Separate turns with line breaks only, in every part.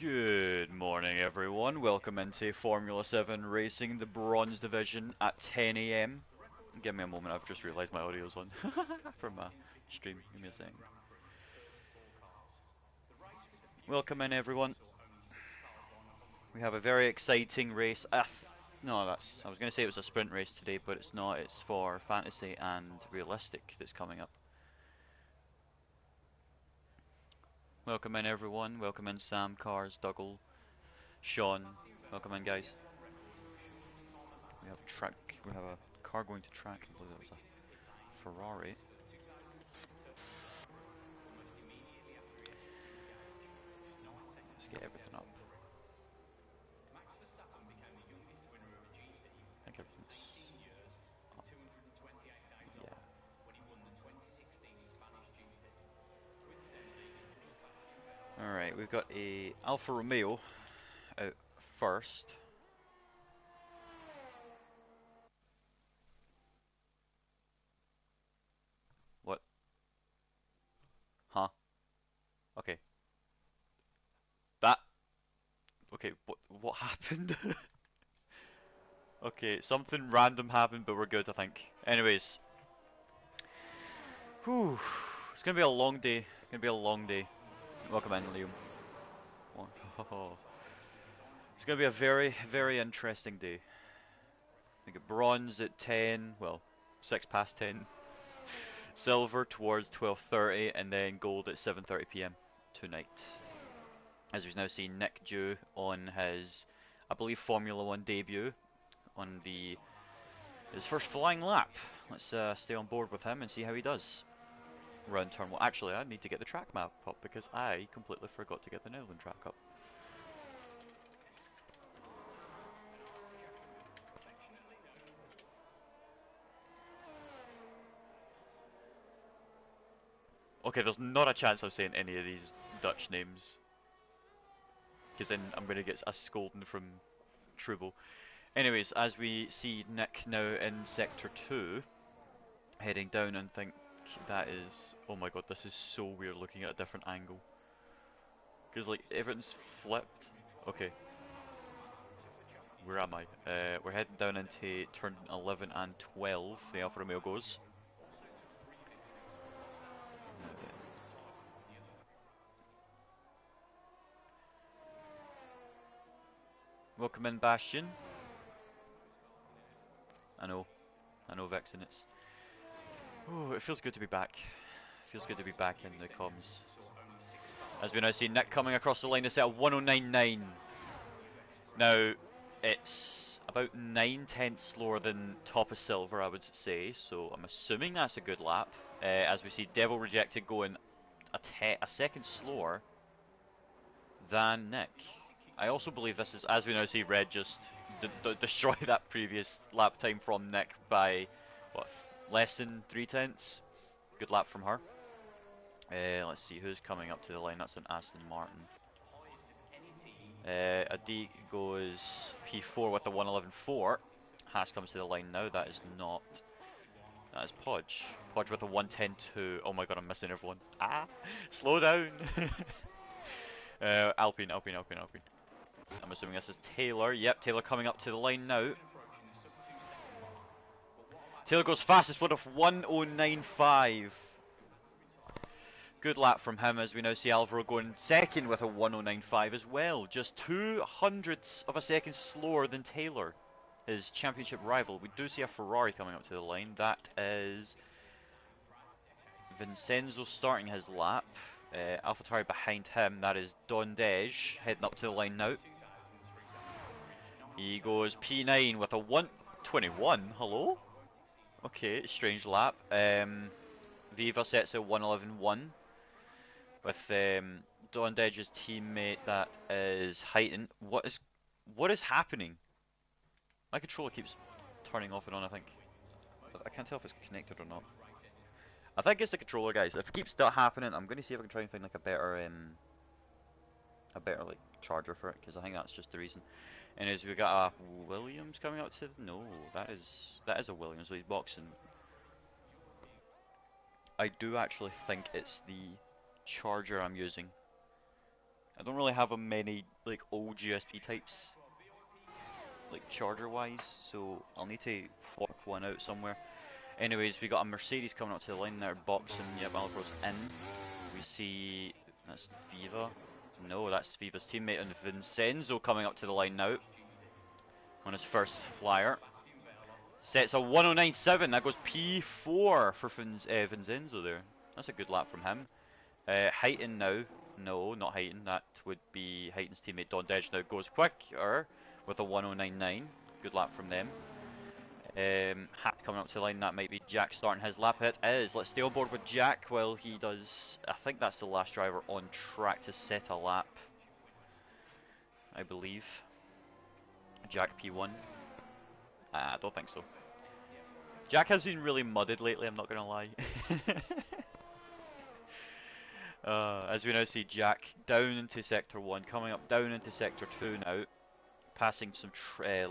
Good morning, everyone. Welcome into Formula 7 Racing, the Bronze Division at 10 a.m. Give me a moment, I've just realised my audio's on from my stream. Give me a second. Welcome in, everyone. We have a very exciting race. No, I was going to say it was a sprint race today, but it's not. It's for fantasy and realistic that's coming up. Welcome in, everyone. Welcome in, Sam, Cars, Dougal, Sean. Welcome in, guys. We have a track. We have a car going to track. I believe that was a Ferrari. Let's get everything up. I think everything's up. Yeah. Alright, we've got a Alfa Romeo out first. What? Huh? Okay. That. Okay, what happened? Okay, something random happened, but we're good, I think. Anyways. Whew. It's gonna be a long day. It's gonna be a long day. Welcome in, Liam. It's gonna be a very, very interesting day. We get bronze at 10, well, 6 past 10. Silver towards 12:30, and then gold at 7:30 p.m. tonight. As we've now seen Nick Dew on his, I believe, Formula 1 debut on his first flying lap. Let's stay on board with him and see how he does. Round turn 1. Actually, I need to get the track map up because I completely forgot to get the Netherlands track up. Okay, there's not a chance of saying any of these Dutch names, because then I'm going to get a scolding from Trubel. Anyways, as we see Nick now in Sector 2, heading down, and think that is... Oh my god, this is so weird looking at a different angle. Because like, everything's flipped. Okay. Where am I? We're heading down into turn 11 and 12, the Alfa Romeo goes. Welcome in, Bastion. I know, Vixen, it's... Oh, it feels good to be back. Feels good to be back in the comms. As we now see Nick coming across the line, it's at 109.9. Now, it's about 9/10 slower than top of silver, I would say, so I'm assuming that's a good lap. As we see Devil Rejected going a second slower than Nick. I also believe this is, as we now see Red just destroy that previous lap time from Nick by, what, less than 3/10? Good lap from her. Let's see who's coming up to the line. That's an Aston Martin. Adi goes P4 with a 111.4. Haas comes to the line now. That is not. That is Podge. Podge with a 110.2. Oh my god, I'm missing everyone. Ah! Slow down! Alpine. I'm assuming this is Taylor. Yep, Taylor coming up to the line now. Taylor goes fastest one of 109.5. Good lap from him, as we now see Alvaro going second with a 109.5 as well. Just 0.02 of a second slower than Taylor, his championship rival. We do see a Ferrari coming up to the line. That is Vincenzo starting his lap. AlphaTauri behind him. That is Don Dej heading up to the line now. He goes P9 with a 121. Hello? Okay, strange lap. Viva sets a 111.1. With Don Dej's teammate, that is Heighton. What is happening? My controller keeps turning off and on, I think. I can't tell if it's connected or not. I think it's the controller, guys. If it keeps that happening, I'm going to see if I can try and find like a better like charger for it, because I think that's just the reason. Anyways, we got a Williams coming out to... No, that is a Williams, so he's boxing. I do actually think it's the charger I'm using. I don't really have many like old USB types, like charger wise, so I'll need to fork one out somewhere. Anyways, we got a Mercedes coming up to the line there, boxing, yeah, Malbro's in. We see, that's Viva. No, that's Viva's teammate, and Vincenzo coming up to the line now on his first flyer. Sets a 109.7, that goes P4 for Vincenzo there. That's a good lap from him. Heighton now, no, not Heighton, that would be Heighton's teammate Don Dedge now goes quicker with a 109.9. Good lap from them. Hat coming up to the line, that might be Jack starting his lap. It is. Let's stay on board with Jack while he does. I think that's the last driver on track to set a lap, I believe. Jack P1. I don't think so. Jack has been really mudded lately, I'm not gonna lie. As we now see Jack down into sector 1, coming up down into sector 2 now, passing some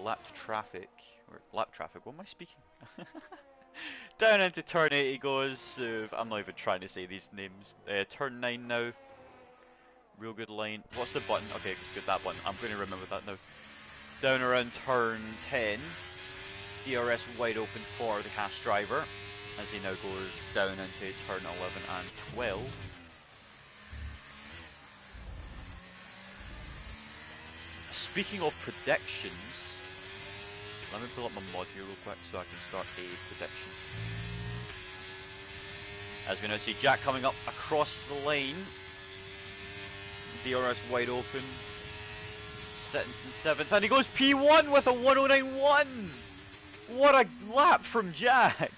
lap traffic. Or lap traffic, what am I speaking? Down into turn 8 he goes. I'm not even trying to say these names. Turn 9 now. Real good line. What's the button? Okay, it's good, that button. I'm going to remember that now. Down around turn 10. DRS wide open for the Haas driver as he now goes down into turn 11 and 12. Speaking of predictions, let me pull up my mod here real quick so I can start a prediction. As we now see Jack coming up across the lane. DRS wide open. Sitting in 7th, and he goes P1 with a 109.1! What a lap from Jack!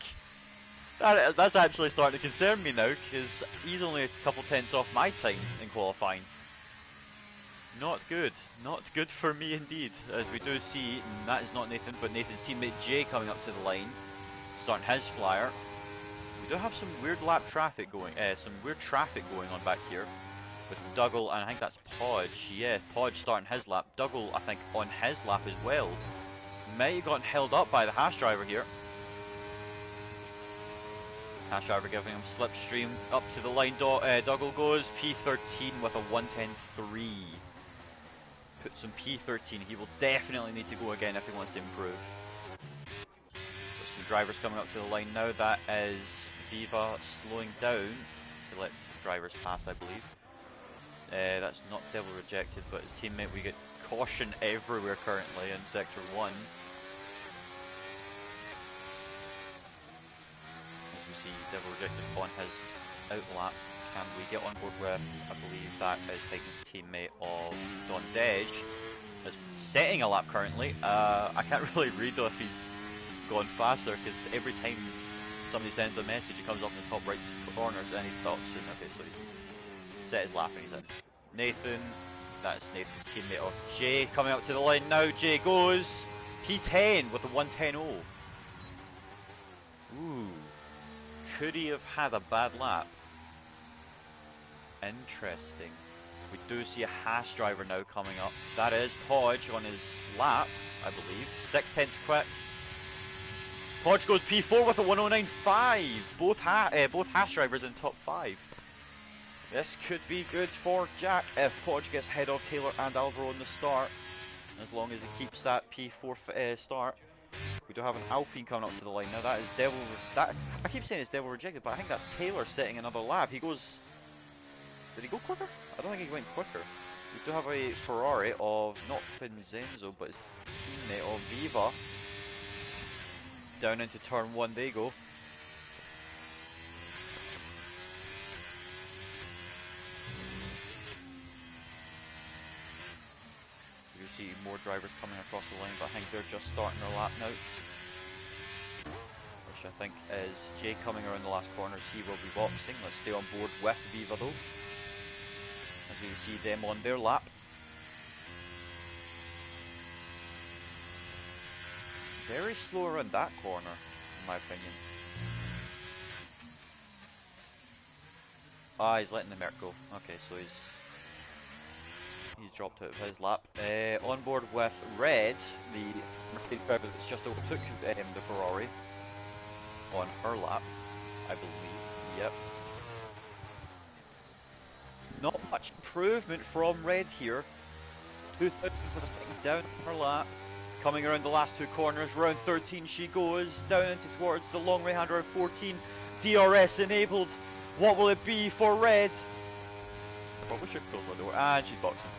That's actually starting to concern me now, because he's only a couple tenths off my time in qualifying. Not good. Not good for me indeed. As we do see, that is not Nathan, but Nathan's teammate Jay coming up to the line, starting his flyer. We do have some weird lap traffic going, on back here with Dougal, and I think that's Podge. Yeah, Podge starting his lap. Dougal, I think, on his lap as well. Might have gotten held up by the Haas driver here. Haas driver giving him slipstream up to the line. Dougal goes P13 with a 110.3. Puts him P13. He will definitely need to go again if he wants to improve. There's some drivers coming up to the line now. That is Viva slowing down to let drivers pass, I believe. That's not Devil Rejected, but his teammate. We get caution everywhere currently in sector 1. As we see Devil Rejected on his outlap. Can we get on board with, I believe that is Titan's teammate of Don Dedge, is setting a lap currently. I can't really read though if he's gone faster, because every time somebody sends a message it comes up in the top right corners and he stops, and okay, so he's set his lap and he's in. Nathan, that's Nathan's teammate of Jay coming up to the line now. Jay goes P10 with a 110.0. Ooh, could he have had a bad lap? Interesting. We do see a Haas driver now coming up. That is Podge on his lap, I believe. 6/10 quick. Podge goes P4 with a 109.5. Both Haas drivers in top 5. This could be good for Jack if Podge gets ahead of Taylor and Alvaro in the start. As long as he keeps that P4 start. We do have an Alpine coming up to the line now. That is Devil. I keep saying it's Devil Rejected, but I think that's Taylor setting another lap. He goes. Did he go quicker? I don't think he went quicker. We do have a Ferrari of not Vincenzo, but his teammate of Viva. Down into turn 1 they go. You see more drivers coming across the line, but I think they're just starting their lap now. Which I think is Jay coming around the last corners. He will be boxing. Let's stay on board with Viva though, as we see them on their lap. Very slow around that corner, in my opinion. Ah, he's letting the Merc go. Okay, so he's dropped out of his lap. On board with Red, the Mercedes driver that's just overtook the Ferrari on her lap, I believe. Yep. Not much improvement from Red here. 2,000 with a second down on her lap. Coming around the last two corners, round 13 she goes, down into towards the long right hand, round 14. DRS enabled. What will it be for Red? I probably should close my door. And she's boxing.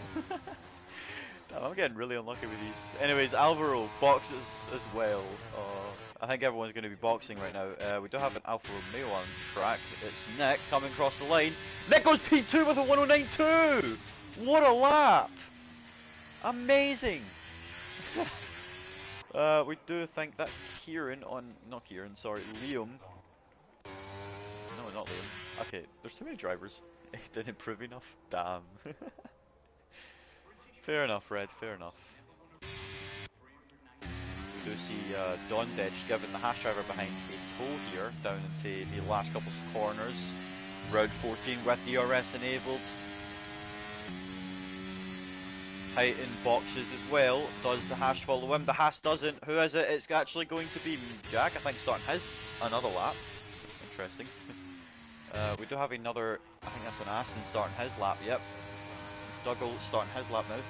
Damn, I'm getting really unlucky with these. Anyways, Alvaro boxes as well. I think everyone's going to be boxing right now. We do have an Alfa Romeo on track. It's Nick coming across the line. Nick goes P2 with a 109.2! What a lap! Amazing! We do think that's Kieran on... Not Kieran, sorry, Liam. No, not Liam. Okay, there's too many drivers. It didn't improve enough. Damn. Fair enough, Red, fair enough. We do see Don Dedge giving the Haas driver behind a tow here, down into the last couple of corners. Round 14 with DRS enabled. Height in boxes as well. Does the Haas follow him? The Haas doesn't. Who is it? It's actually going to be Jack, I think, starting his another lap. Interesting. We do have another, I think that's an Aston starting his lap, yep. Dougal starting his lap now.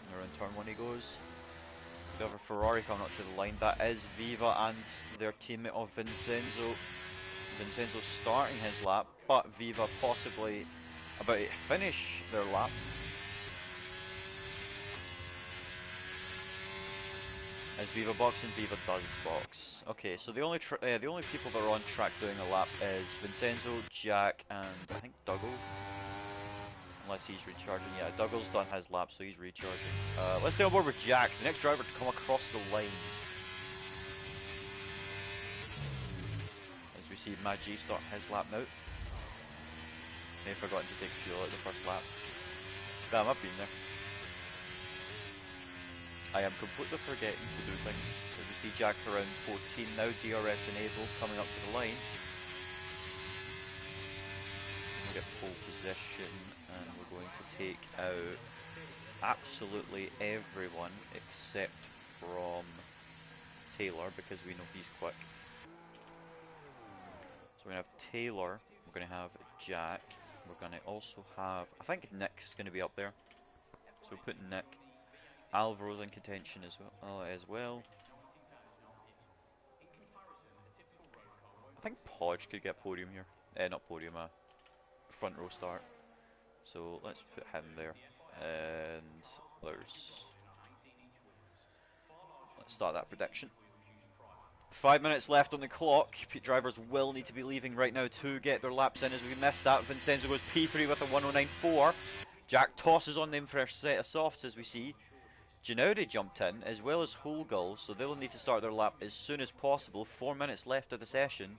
And around turn 1 he goes. We have a Ferrari coming up to the line. That is Viva and their teammate of Vincenzo. Vincenzo starting his lap, but Viva possibly about to finish their lap. Is Viva boxing? Viva does box. Okay, so the only people that are on track doing a lap is Vincenzo, Jack, and I think Dougal. Unless he's recharging. Yeah, Dougal's done his lap, so he's recharging. Let's stay on board with Jack, the next driver to come across the line. As we see Maggi starting his lap now. May have forgotten to take fuel out the first lap. Damn, I've been there. I am completely forgetting to do things. As we see Jack around 14 now, DRS enabled, coming up to the line. We get pole position, and we're going to take out absolutely everyone except from Taylor, because we know he's quick. So we're going to have Taylor, we're going to have Jack, we're going to also have, I think Nick's going to be up there. So we'll put Nick. Alvaro's in contention as well. I think Podge could get podium here. Not podium, front row start. So let's put him there. And let's start that prediction. 5 minutes left on the clock. Drivers will need to be leaving right now to get their laps in as we missed that. Vincenzo goes P3 with a 109.4. Jack tosses on them for a set of softs as we see. Ginaudi jumped in, as well as Holgull, so they will need to start their lap as soon as possible. 4 minutes left of the session.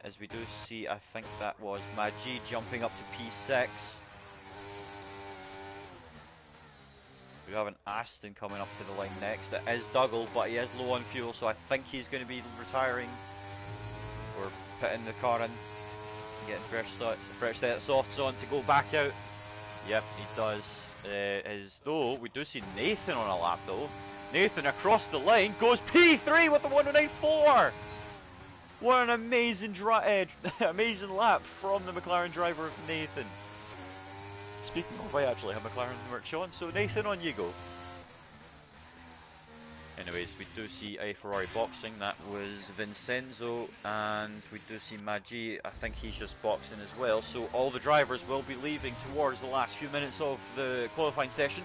As we do see, I think that was Maggi jumping up to P6. We have an Aston coming up to the line next. It is Dougal, but he is low on fuel, so I think he's going to be retiring. Or putting the car in, getting fresh set of softs on to go back out. Yep, he does. Though we do see Nathan on a lap though. Nathan across the line goes P3 with the 109.4. What an amazing amazing lap from the McLaren driver Nathan. Speaking of, I actually have McLaren merch on, so Nathan, on you go. Anyways, we do see a Ferrari boxing. That was Vincenzo, and we do see Maggi. I think he's just boxing as well. So all the drivers will be leaving towards the last few minutes of the qualifying session.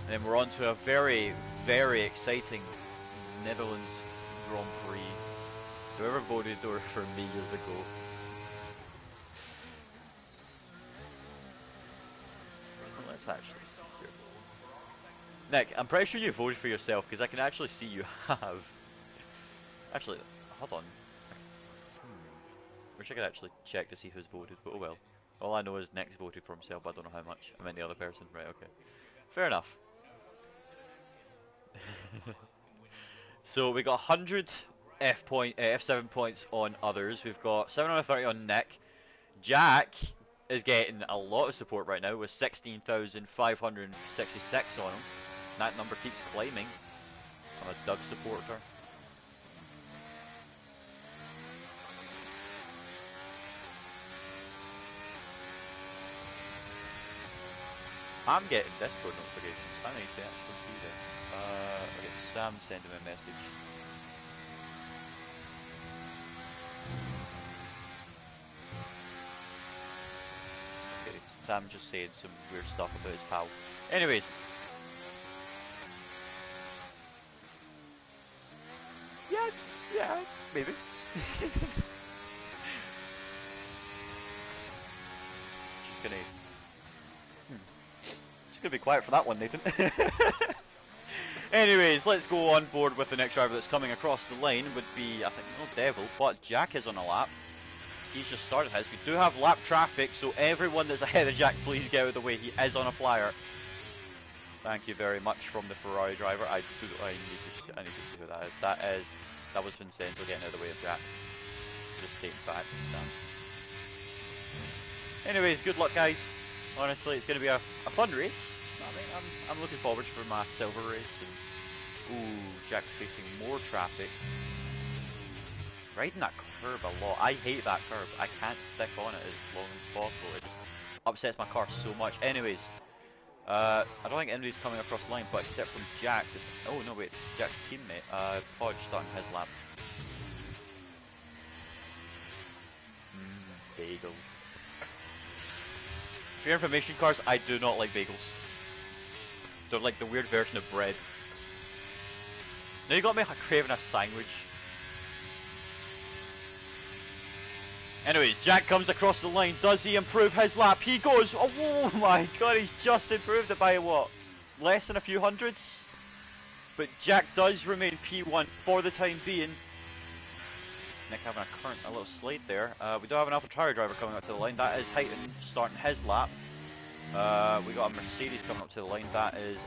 And then we're on to a very, very exciting Netherlands Grand Prix. Whoever voted for me years ago. Well, let's actually see here. Nick, I'm pretty sure you voted for yourself because I can actually see you have. Actually, hold on. Wish I could actually check to see who's voted, but oh well. All I know is Nick's voted for himself, but I don't know how much. I meant the other person. Right, okay. Fair enough. So we got 100 F7 points on others. We've got 730 on Nick. Jack is getting a lot of support right now with 16,566 on him. That number keeps climbing. I'm a Doug supporter. I'm getting Discord notifications. I need to actually see this. Okay, Sam sending me a message. Okay, Sam just saying some weird stuff about his pal. Anyways. Yeah, maybe. She's gonna... She's gonna be quiet for that one, Nathan. Anyways, let's go on board with the next driver that's coming across the line. Would be, I think, no Devil, but Jack is on a lap. He's just started his. We do have lap traffic, so everyone that's ahead of Jack, please get out of the way. He is on a flyer. Thank you very much from the Ferrari driver. I need to see who that is. That was Vincenzo getting out of the way of Jack. Just stating facts. Anyways, good luck, guys. Honestly, it's going to be a fun race. I mean, I'm looking forward for my silver race. And, ooh, Jack's facing more traffic. Riding that curb a lot. I hate that curb. I can't stick on it as long as possible. It just upsets my car so much. Anyways, I don't think anybody's coming across the line, but except from Jack. Oh no, wait, Jack's teammate, Podge, starting his lap. Bagel. For your information, cars, I do not like bagels. They're like the weird version of bread. Now you got me craving a sandwich. Anyways, Jack comes across the line. Does he improve his lap? He goes, oh my god, he's just improved it by what? Less than a few hundreds? But Jack does remain P1 for the time being. Nick having a little slate there. We do have an AlphaTauri driver coming up to the line. That is Heighton starting his lap. We got a Mercedes coming up to the line. That is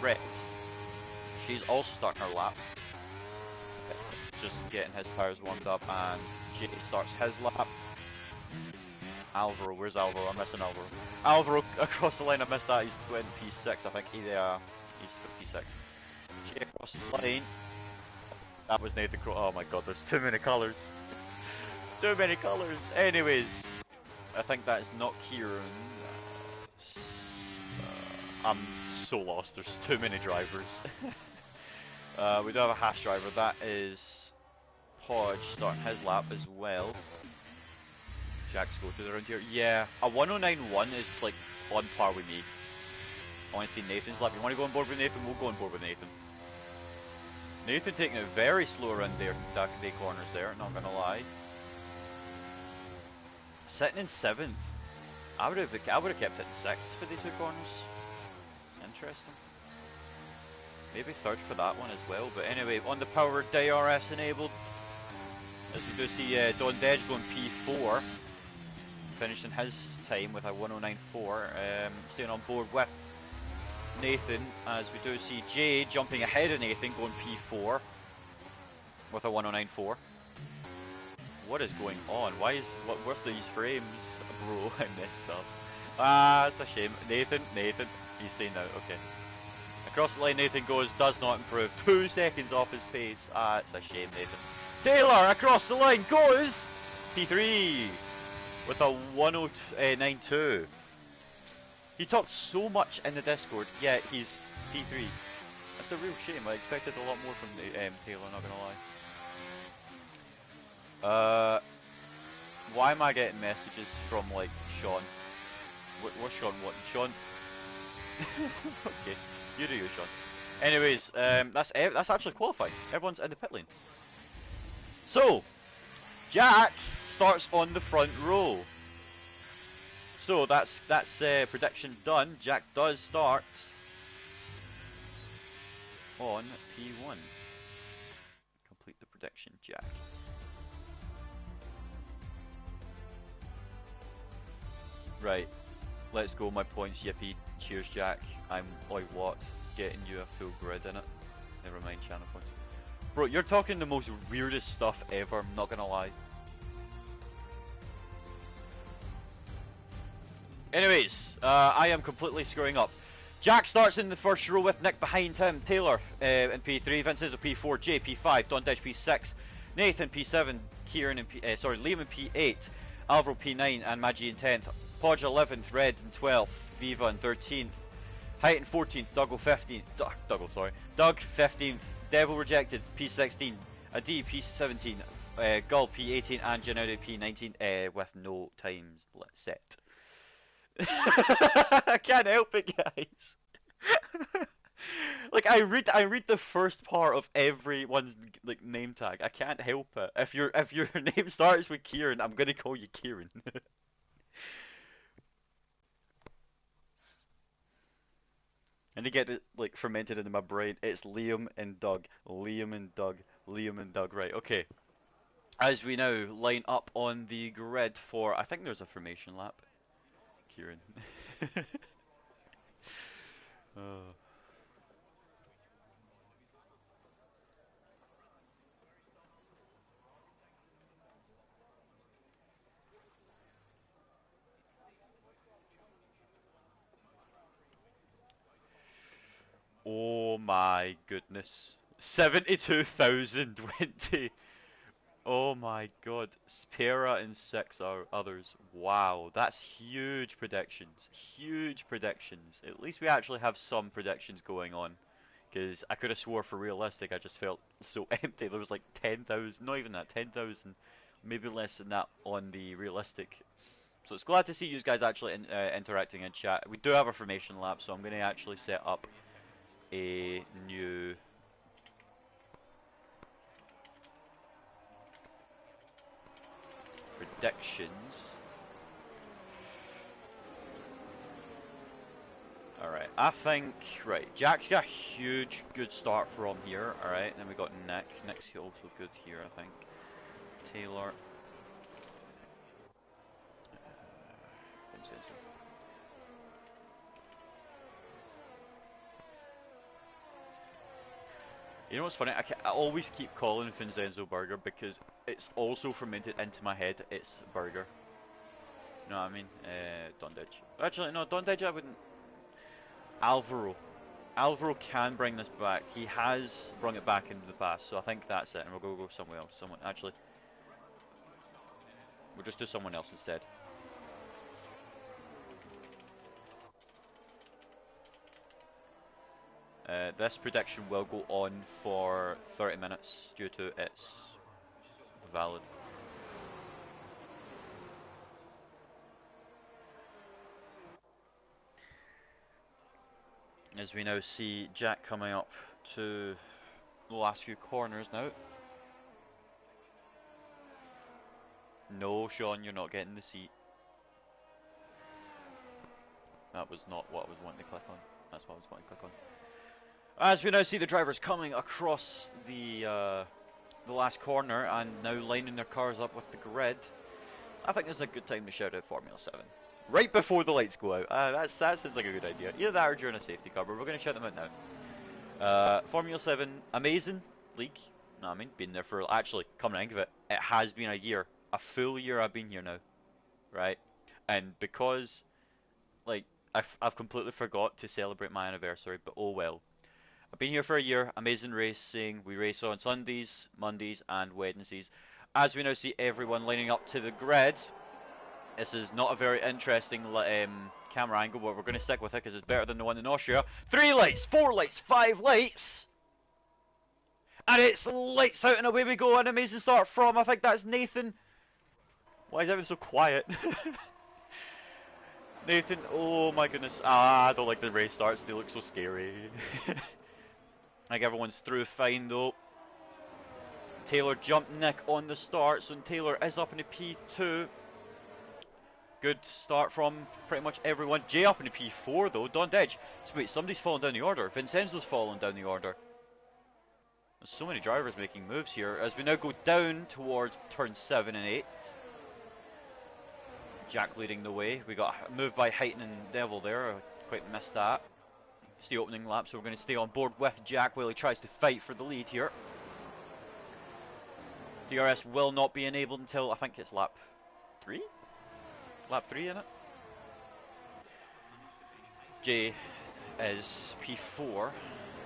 Rhett. She's also starting her lap. Just getting his tires warmed up, and Jay starts his lap. Alvaro, where's Alvaro? I'm missing Alvaro. Alvaro across the line, I missed that. He's going P6, I think. He's P6. Jay across the line. That was Nathan Crow. Oh my god, there's too many colours. Too many colours. Anyways, I think that is not Kieran. I'm so lost. There's too many drivers. We do have a Haas driver. That is Podge starting his lap as well. Jack's go to the round here. Yeah, a 109.1 is like on par with me. I want to see Nathan's lap. You want to go on board with Nathan? We'll go on board with Nathan. Nathan taking it very slow around there, day corners there, not gonna lie. Sitting in 7th. I would have kept it 6th for these two corners. Interesting. Maybe 3rd for that one as well, but anyway, on the power DRS enabled. As we do see Don Dej going P4. Finishing his time with a 109.4. Staying on board with Nathan, as we do see Jay jumping ahead of Nathan, going P4 with a 109.4. What is going on? What's these frames? Bro, I messed up. Ah, it's a shame. Nathan, he's staying out, okay. Across the line Nathan goes, does not improve. 2 seconds off his pace. Ah, it's a shame, Nathan. Taylor across the line goes P3 with a 109.2. He talked so much in the Discord, yet he's P3. That's a real shame. I expected a lot more from Taylor, not gonna lie. Why am I getting messages from like Sean? What's Sean wanting? Sean? Okay, you do you, Sean. Anyways, that's actually qualifying. Everyone's in the pit lane. So, Jack starts on the front row. So that's prediction done. Jack does start on P1. Complete the prediction, Jack. Right, let's go. My points, yippee. Cheers, Jack. I'm like what? Getting you a full grid in it. Never mind channel points. Bro, you're talking the most weirdest stuff ever. I'm not gonna lie. Anyways, I am completely screwing up. Jack starts in the first row with Nick behind him. Taylor in P3, Vincenzo P4, Jay P5, Don Dej P6, Nathan P7, Kieran in Liam in P8, Alvaro P9, and Maggie in 10th. Podge 11th, Red in 12th, Viva in 13th. Height in 14th. Dougal 15th. Dougal, sorry. Doug 15th. Devil Rejected P16. Adi P17. Gull P18 and Generic P19 with no times set. I can't help it, guys. Like I read the first part of everyone's like name tag. I can't help it. If your name starts with Kieran, I'm gonna call you Kieran. And to get it like fermented into my brain, it's Liam and Doug, Liam and Doug, Liam and Doug. Right, okay. As we now line up on the grid for, I think there's a formation lap. Kieran. Oh. Oh my goodness. 72,000 went to. Oh my god. Spera and six others. Wow, that's huge predictions. Huge predictions. At least we actually have some predictions going on. Because I could have swore for realistic, I just felt so empty. There was like 10,000, not even that, 10,000, maybe less than that on the realistic. So it's glad to see you guys actually interacting in chat. We do have a formation lap, so I'm going to actually set up a new predictions. Alright, I think, right, Jack's got a huge good start from here, alright, then we got Nick. Nick's also good here, I think. Taylor. You know what's funny? I always keep calling Vincenzo Burger because it's also fermented into my head. It's burger. You know what I mean? Dondage. Actually, no, Dondage I wouldn't. Alvaro. Alvaro can bring this back. He has brought it back into the past, so I think that's it. And we'll go somewhere else. Actually, we'll just do someone else instead. This prediction will go on for 30 minutes due to its valid. As we now see Jack coming up to the last few corners now. No, Sean, you're not getting the seat. That was not what I was wanting to click on. That's what I was wanting to click on. As we now see the drivers coming across the last corner and now lining their cars up with the grid, I think this is a good time to shout out Formula 7. Right before the lights go out. That sounds like a good idea. Either that or during a safety car, but we're going to shout them out now. Formula 7, amazing league. No, I mean, been there for, actually, come to think of it, it has been a year. A full year I've been here now. Right? And because, like, I've completely forgot to celebrate my anniversary, but oh well. I've been here for a year. Amazing racing. We race on Sundays, Mondays, and Wednesdays. As we now see everyone lining up to the grid, this is not a very interesting camera angle, but we're going to stick with it because it's better than the one in Austria. 3 lights, 4 lights, 5 lights, and it's lights out and away we go. An amazing start from, I think that's Nathan. Why is everything so quiet? Nathan, oh my goodness. I don't like the race starts. They look so scary. I think everyone's through fine though. Taylor jumped Nick on the start, so Taylor is up in the P2. Good start from pretty much everyone. Jay up in the P4 though. Dondage. So wait, somebody's fallen down the order. Vincenzo's fallen down the order. There's so many drivers making moves here. As we now go down towards turn 7 and 8. Jack leading the way. We got a move by Heighton and Devil there. I quite missed that. It's the opening lap, so we're going to stay on board with Jack while he tries to fight for the lead here. DRS will not be enabled until, I think it's lap 3? Lap 3 in it. Jay is P4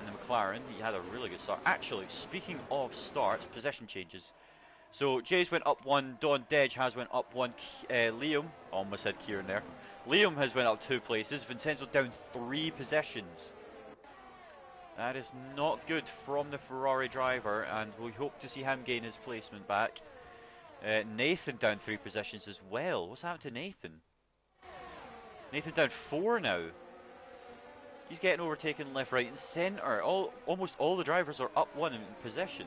in the McLaren. He had a really good start. Actually, speaking of starts, position changes. So Jay's went up 1, Don Dej has went up 1, Liam, almost said Kieran there, Liam has went up 2 places. Vincenzo down 3 positions. That is not good from the Ferrari driver, and we hope to see him gain his placement back. Nathan down 3 positions as well. What's happened to Nathan? Nathan down 4 now. He's getting overtaken left, right, and centre. Almost all the drivers are up 1 in position.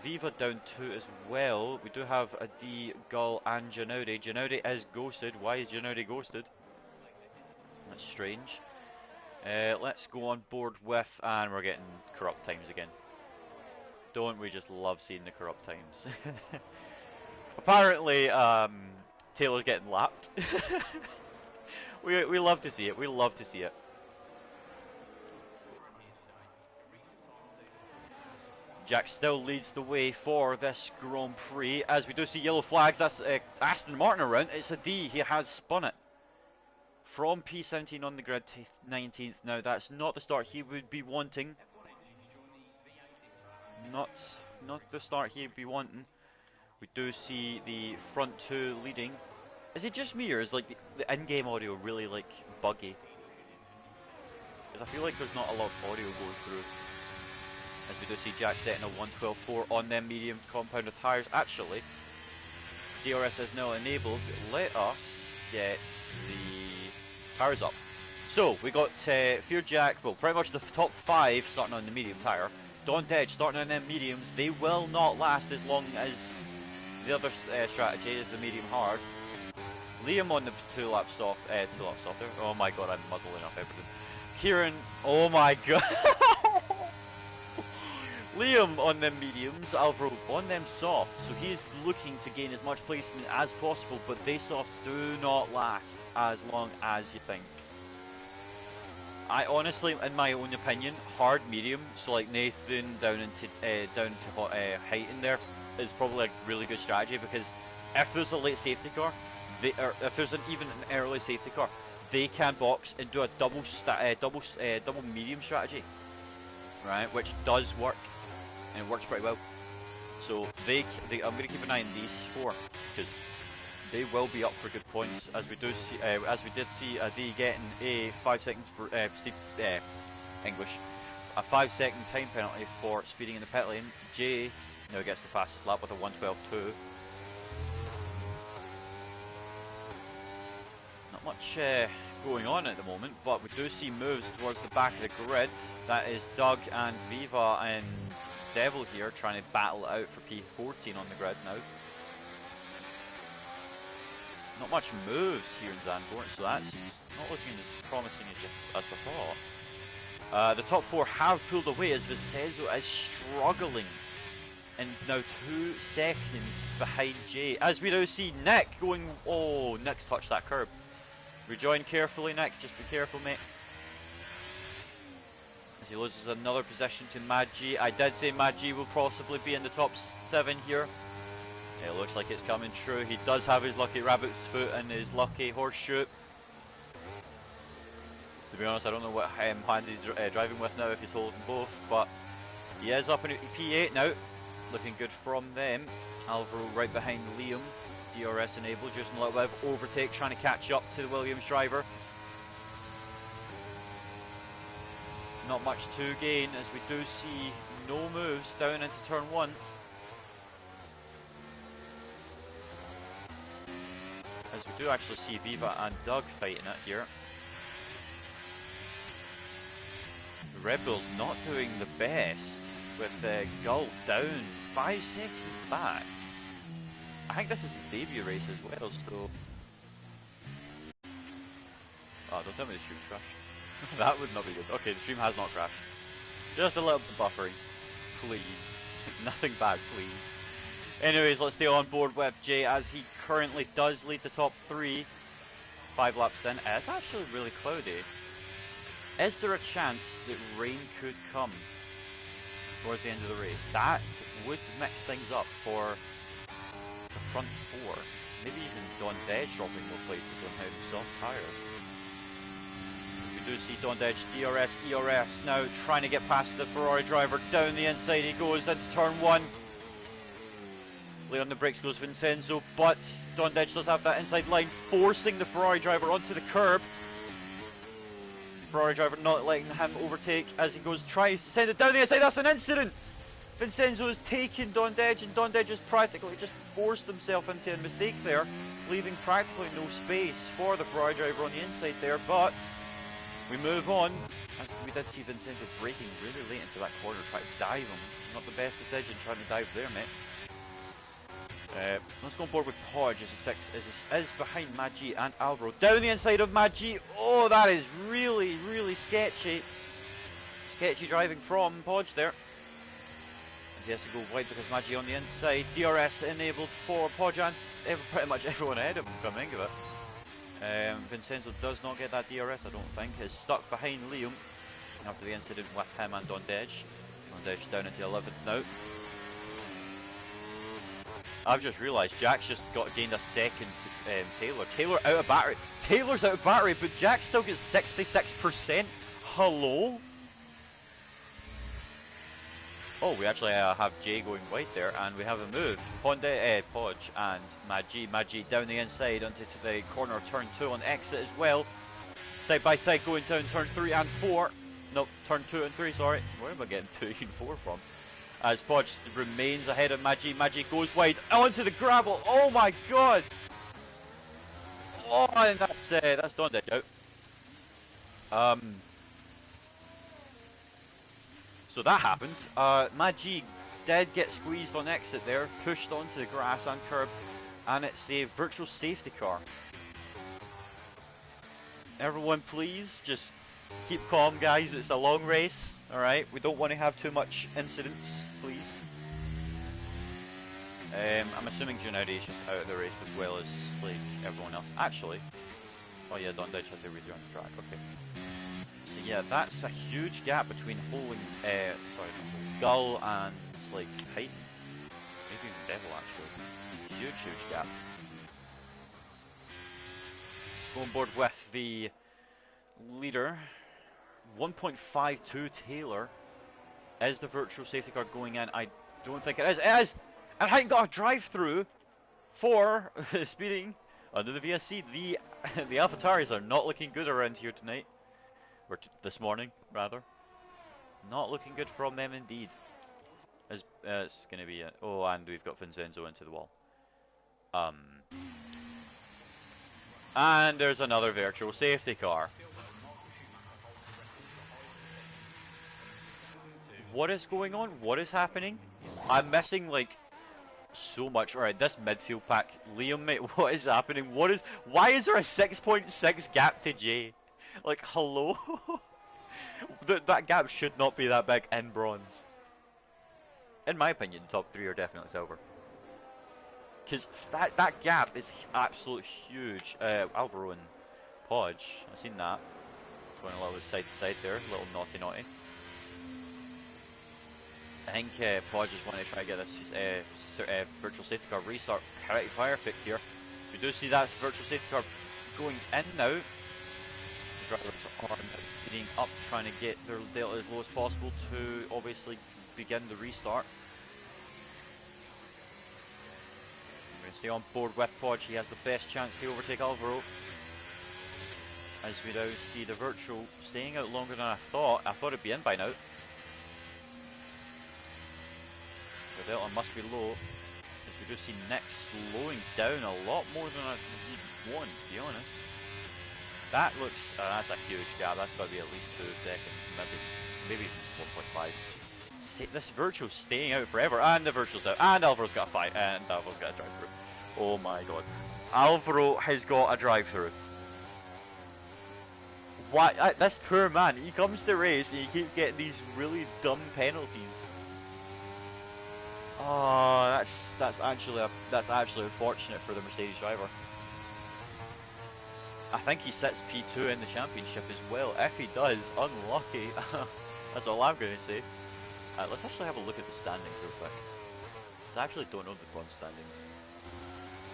Viva down 2 as well. We do have a D, Gull, and Giannoudi. Giannoudi is ghosted. Why is Giannoudi ghosted? That's strange. Let's go on board with, and we're getting corrupt times again. Don't we just love seeing the corrupt times? Apparently, Taylor's getting lapped. we love to see it. We love to see it. Jack still leads the way for this Grand Prix, as we do see yellow flags. That's Aston Martin around. It's a D. He has spun it from P17 on the grid to 19th. Now that's not the start he would be wanting. Not the start he'd be wanting. We do see the front 2 leading. Is it just me, or is like the in-game audio really like buggy? Because I feel like there's not a lot of audio going through. As we do see Jack setting a 112.4 on them medium compounded tyres. Actually, DRS is now enabled. Let us get the tyres up. So we got Fear Jack, well, pretty much the top 5 starting on the medium tyre. Don Dedge starting on them mediums. They will not last as long as the other strategy is the medium hard. Liam on the 2 lap soft. Oh my god, I'm muddling up everything. Kieran, oh my god. Liam on them mediums, Alvaro on them softs, so he's looking to gain as much placement as possible, but they softs do not last as long as you think. I honestly, in my own opinion, hard medium, so like Nathan down to Heighton there, is probably a really good strategy, because if there's a late safety car, if there's even an early safety car, they can box and do a double medium strategy, right, which does work. And it works pretty well. So I'm going to keep an eye on these 4, because they will be up for good points. As we did see D getting a 5 seconds for English, a 5-second time penalty for speeding in the pit lane. J now gets the fastest lap with a 112.2. Not much going on at the moment, but we do see moves towards the back of the grid. That is Doug and Viva and Devil here trying to battle it out for P14 on the grid now. Not much moves here in Zandvoort, so that's not looking as promising as I thought. The top 4 have pulled away as Vincenzo is struggling and now 2 seconds behind Jay. As we now see Nick going, oh, Nick's touched that curb. Rejoin carefully, Nick, just be careful, mate. As he loses another position to Mad G. I did say Mad G will possibly be in the top 7 here. It looks like it's coming true. He does have his lucky rabbit's foot and his lucky horseshoe. To be honest, I don't know what hands he's driving with now, if he's holding both, but he is up in P8 now. Looking good from them. Alvaro right behind Liam. DRS enabled, just a little bit of overtake, trying to catch up to the Williams driver. Not much to gain, as we do see no moves down into turn 1. As we do actually see Viva and Doug fighting it here. The Red Bull's not doing the best, with Gull down 5 seconds back. I think this is the debut race as well, so... Oh, don't tell me the stream crashed. That would not be good. Okay, the stream has not crashed. Just a little bit of buffering. Please. Nothing bad, please. Anyways, let's stay on board with Jay, as he currently does lead the top 3. 5 laps in. It's actually really cloudy. Is there a chance that rain could come towards the end of the race? That would mix things up for the front 4. Maybe even Don Dedge dropping more places on how soft tyres. We do see Don Dedge, DRS, ERS now trying to get past the Ferrari driver. Down the inside he goes into turn 1. Late on the brakes goes Vincenzo, but Dondage does have that inside line, forcing the Ferrari driver onto the curb. Ferrari driver not letting him overtake as he goes, tries to send it down the inside. That's an incident! Vincenzo has taken Dondage, and Dondage has practically just forced himself into a mistake there, leaving practically no space for the Ferrari driver on the inside there, but we move on, as we did see Vincenzo braking really late into that corner, trying to dive him. Not the best decision trying to dive there, mate. Let's go on board with Podge as he is behind Maggi and Alvaro. Down the inside of Maggi. Oh, that is really, really sketchy. Sketchy driving from Podge there. And he has to go wide because Maggi on the inside. DRS enabled for Podge and pretty much everyone ahead of him, come think of it. Vincenzo does not get that DRS, I don't think. Is stuck behind Liam after the incident with him and Dondage. Dondage down into 11th now. I've just realised Jack's just gained a second to Taylor. Taylor out of battery. Taylor's out of battery, but Jack still gets 66%. Hello? Oh, we actually have Jay going wide there, and we have a move. Podge and Maggi. Maggi down the inside onto the corner of turn 2 on exit as well. Side by side going down turn 3 and 4. No, turn 2 and 3, sorry. Where am I getting 2 and 4 from? As Podge remains ahead of Maggi. Maggi goes wide onto the gravel. Oh my god! Oh, and that's Dondage out. So that happened. Maggi did get squeezed on exit there, pushed onto the grass and curb, and it's a virtual safety car. Everyone please, just keep calm guys, it's a long race, alright? We don't want to have too much incidents, please. I'm assuming Gennady is just out of the race as well as like everyone else. Actually, oh yeah, Dondage has to redo on the track, okay. So yeah, that's a huge gap between Hole and, Gull and like Titan. Maybe even Devil actually. Huge gap. Let's go on board with the leader. 1.52 Taylor. Is the virtual safety car going in? I don't think it is. It is! And I got a drive-through for speeding under the VSC. The AlphaTauris are not looking good around here tonight. Or this morning, rather. Not looking good from them indeed. It's going to be it. Oh, and we've got Vincenzo into the wall. And there's another virtual safety car. What is going on? What is happening? I'm missing like so much. Alright, this midfield pack. Liam, mate, what is happening? Why is there a 6.6 gap to Jay? Like, hello? That gap should not be that big in bronze. In my opinion, top 3 are definitely silver. Because that gap is absolutely huge. Alvaro and Podge, I've seen that. Going a little side to side there, a little naughty. I think Podge is wanting to try to get this virtual safety car restart pretty perfect here. We do see that virtual safety car going in now. The drivers are speeding up, trying to get their delta as low as possible to obviously begin the restart. We're going to stay on board with Podge. He has the best chance to overtake Alvaro. As we now see the virtual staying out longer than I thought. I thought it'd be in by now. The delta must be low. As we do see Nick slowing down a lot more than I want, to be honest. That looks, that's a huge gap. That's got to be at least 2 seconds, maybe 1.5. This virtual's staying out forever, and the virtual's out, and Alvaro's got a fight, and Alvaro's got a drive-through. Oh my god. Alvaro has got a drive-through. Why? This poor man, he comes to race and he keeps getting these really dumb penalties. Oh, that's actually unfortunate for the Mercedes driver. I think he sits P2 in the championship as well. If he does, unlucky. That's all I'm going to say. Let's actually have a look at the standings real quick. Because I actually don't know the bronze standings.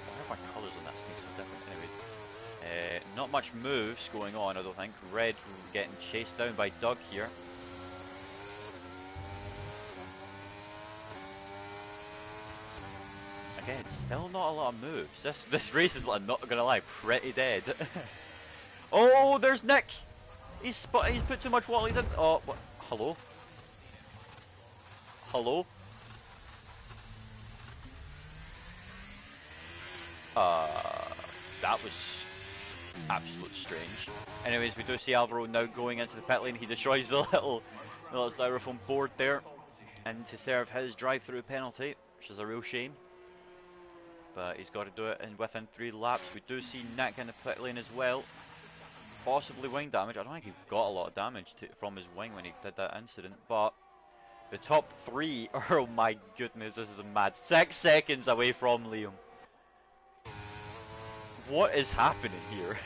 Why are my colours on that screen so different? Anyway, not much moves going on, I don't think. Red getting chased down by Doug here. I again, still not a lot of moves. This race is, I'm not gonna lie, pretty dead. Oh, there's Nick! He's put too much wall, in. Oh, what? Hello? Hello? That was absolutely strange. Anyways, we do see Alvaro now going into the pit lane. He destroys the little styrofoam board there, and to serve his drive-through penalty, which is a real shame. But he's got to do it within 3 laps. We do see Nick in the pit lane as well. Possibly wing damage. I don't think he got a lot of damage from his wing when he did that incident, but the top 3, oh my goodness, this is a mad 6 seconds away from Liam. What is happening here?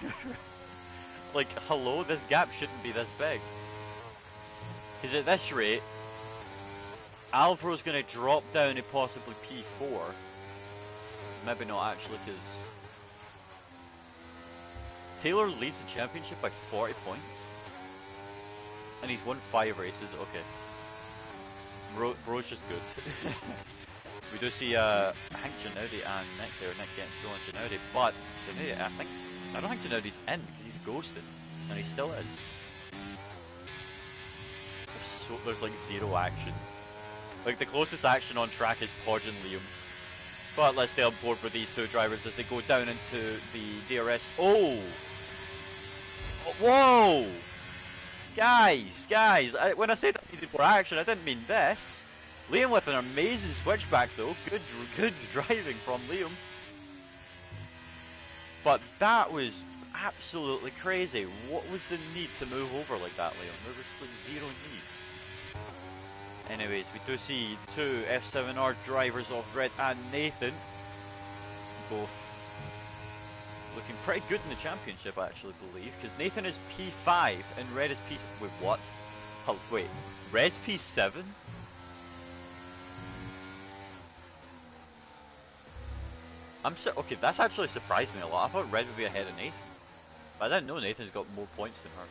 Like, hello, this gap shouldn't be this big. Because at this rate, Alvaro's going to drop down to possibly P4. Maybe not actually, because Taylor leads the championship by 40 points. And he's won 5 races, okay. Bro's just good. We do see, I think Janudi and Nick there, Nick getting thrown Janudi, but Janudi, I don't think Janudi's in because he's ghosted, and he still is. There's like 0 action. Like the closest action on track is Podge and Liam. But let's stay on board with these 2 drivers as they go down into the DRS. Oh! Whoa! Guys, when I said I needed more action, I didn't mean this. Liam with an amazing switchback though, good driving from Liam. But that was absolutely crazy. What was the need to move over like that, Liam? There was like 0 need. Anyways, we do see 2 F7R drivers of Red and Nathan. Both looking pretty good in the championship, I actually believe. Because Nathan is P5 and Red is P... Wait, what? Oh, wait, Red's P7? Okay, that's actually surprised me a lot. I thought Red would be ahead of Nathan. But I didn't know Nathan's got more points than her.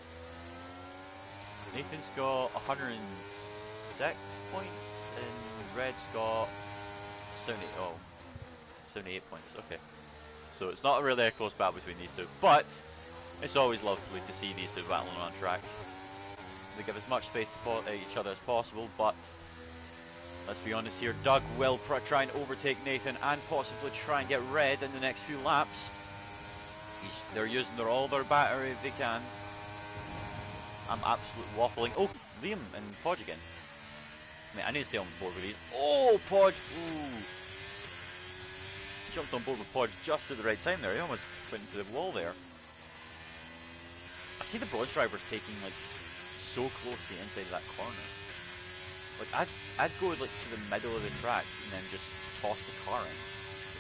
Nathan's got 106 points and Red's got 78 points, okay. So it's not really a close battle between these 2, but it's always lovely to see these 2 battling on track. They give as much space to each other as possible, but let's be honest here, Doug will try and overtake Nathan and possibly try and get Red in the next few laps. They're using all their battery if they can. I'm absolutely waffling. Oh, Liam and Podge again. I mean, I need to stay on board with these. Oh, Podge! Ooh. Jumped on board with Podge just at the right time there. He almost went into the wall there. I see the bronze drivers taking like so close to the inside of that corner. Like I'd go like to the middle of the track and then just toss the car in.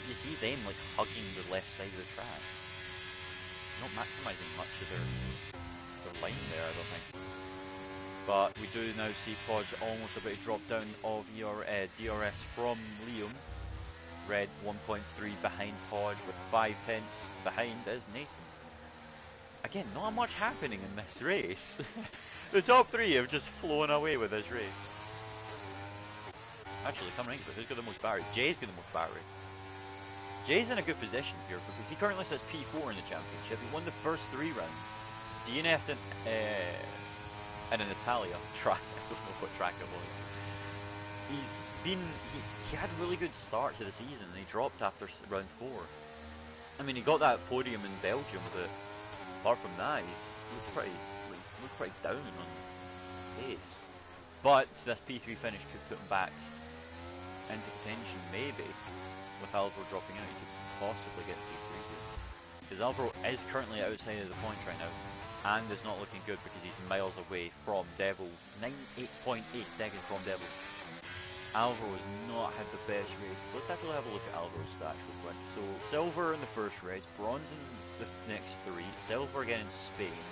You see them like hugging the left side of the track. Not maximising much of their line there, I don't think. But we do now see Podge almost about to drop down of your DRS from Liam. Red 1.3 behind Podge with 5 tenths behind is Nathan. Again, not much happening in this race. The top 3 have just flown away with this race. Actually, coming into it, who's got the most battery? Jay's got the most battery. Jay's in a good position here because he currently says P4 in the championship. He won the first 3 rounds. DNF'd in an Italia track. I don't know what track it was. He had a really good start to the season and he dropped after round 4. I mean, he got that podium in Belgium, but apart from that, he looked pretty down on pace. But this P3 finish could put him back into contention, maybe. With Alvaro dropping out, he could possibly get P3 here. Because Alvaro is currently outside of the points right now, and is not looking good because he's miles away from Devil. 8.8 seconds from Devil. Alvaro has not had the best race. Let's actually have a look at Alvaro's stats real quick. So, silver in the first race, bronze in the next 3, silver again in Spain.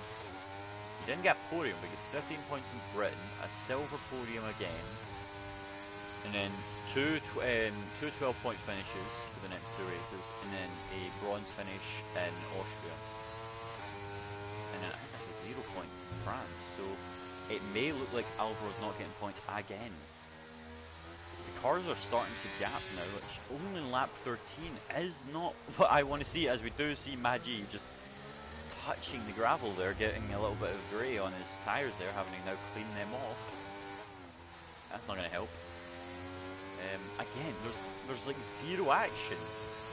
He didn't get podium, but he got 15 points in Britain, a silver podium again, and then two 12-point finishes for the next 2 races, and then a bronze finish in Austria. And then I think this is 0 points in France, so it may look like Alvaro's not getting points again. cars are starting to gap now, which only lap 13 is not what I want to see, as we do see Magi just touching the gravel there, getting a little bit of grey on his tyres there, having to now clean them off. That's not going to help. Again, there's like zero action.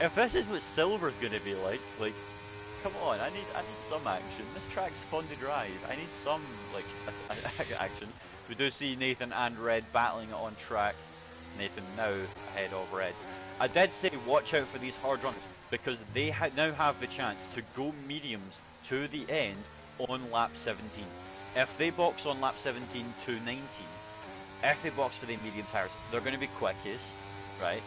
If this is what Silver's going to be like, come on, I need some action. This track's fun to drive. I need some like action. So we do see Nathan and Red battling it on track. Nathan now ahead of Red. I did say watch out for these hard runners because they now have the chance to go mediums to the end on lap 17. If they box on lap 17 to 19, if they box for the medium tyres, they're going to be quickest, right?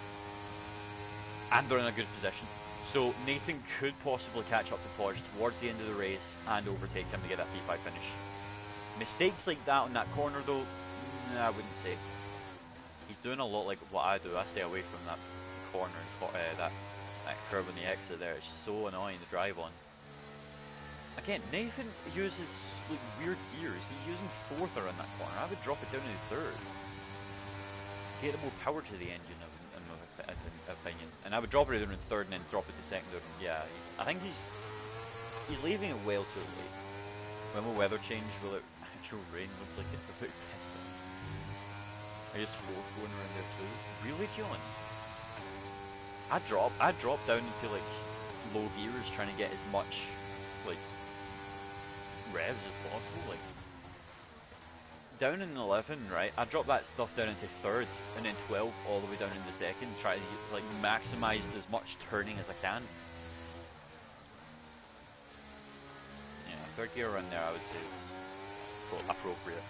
And they're in a good position. So Nathan could possibly catch up to Podge towards the end of the race and overtake him to get that P5 finish. Mistakes like that on that corner though, nah, I wouldn't say. He's doing a lot like what I do. I stay away from that corner, that curve on the exit there. It's so annoying to drive on. Again, Nathan uses like weird gears. He's using fourth around that corner. I would drop it down to third. Get more power to the engine, in my opinion. And I would drop it down in third and then drop it to second. Yeah, I think he's leaving it well too late. When will weather change? Will it actual rain? Looks like it's about testing. I guess fourth going around there too. Really, John? I drop down into like low gears trying to get as much like revs as possible. Like down in 11, right? I drop that stuff down into third and then 12 all the way down into second. Try to like maximize as much turning as I can. Yeah, third gear run there I would say is appropriate.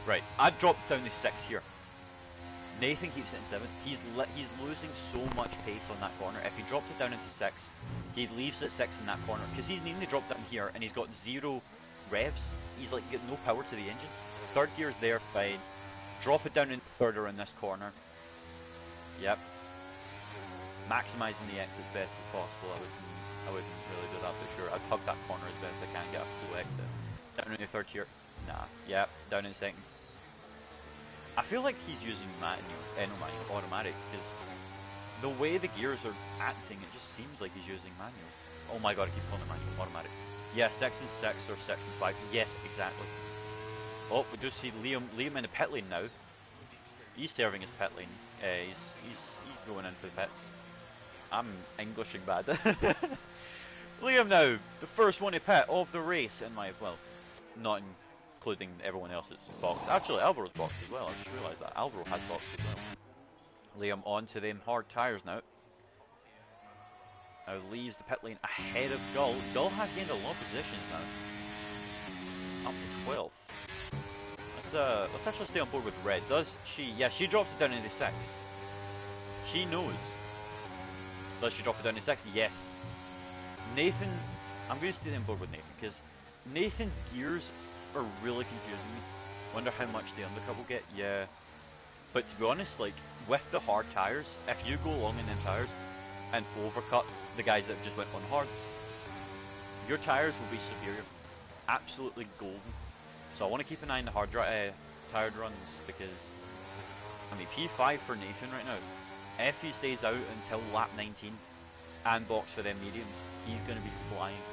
Right, I dropped down to 6 here. Nathan keeps it in 7. He's losing so much pace on that corner. If he dropped it down into 6, he leaves it 6 in that corner. Because he's nearly dropped down here and he's got 0 revs. He's like got no power to the engine. Third gear's there, fine. Drop it down in third around this corner. Yep. Maximizing the exit as best as possible. I wouldn't really do that for sure. I'd tug that corner as best I can, get a full exit. Down in the third here. Nah. Yep. Down in second. I feel like he's using automatic, because the way the gears are acting, it just seems like he's using manual. Oh my god, I keep calling it manual, automatic. Yeah, 6 and 6 or 6 and 5. Yes, exactly. Oh, we do see Liam in the pit lane now. He's serving his pit lane. He's going in for the pits. I'm Englishing bad. Liam now, the first one to pit of the race in my, well, not including everyone else's box. Actually, Alvaro's box as well. I just realised that Alvaro has box as well. Liam onto them hard tyres now. Now leaves the pit lane ahead of Gull. Gull has gained a lot of positions now. Up to 12th. Let's actually stay on board with Red. Does she? Yeah, she drops it down into 6. She knows. Does she drop it down to 6? Yes. Nathan, I'm going to stay on board with Nathan because Nathan's gears are really confusing me. Wonder how much the undercut will get. Yeah. But to be honest, like with the hard tyres, if you go along in them tyres and overcut the guys that just went on hards, your tyres will be superior. Absolutely golden. So I want to keep an eye on the hard tyred runs because, I mean, P5 for Nathan right now. If he stays out until lap 19 and box for them mediums, he's going to be flying.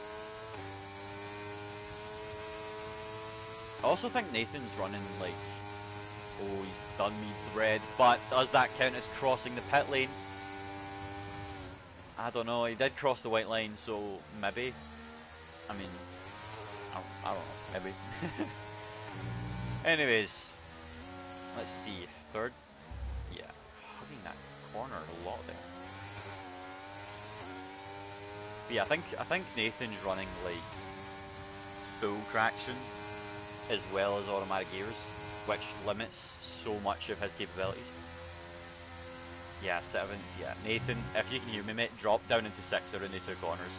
I also think Nathan's running like, oh, he's done me Red, but does that count as crossing the pit lane? I don't know, he did cross the white line, so maybe. I mean, I don't know, maybe. Anyways, let's see, third? Yeah, hugging that corner a lot there. But yeah, I think Nathan's running like full traction as well as automatic gears, which limits so much of his capabilities. Yeah, 7th, yeah. Nathan, if you can hear me mate, drop down into 6 around the 2 corners.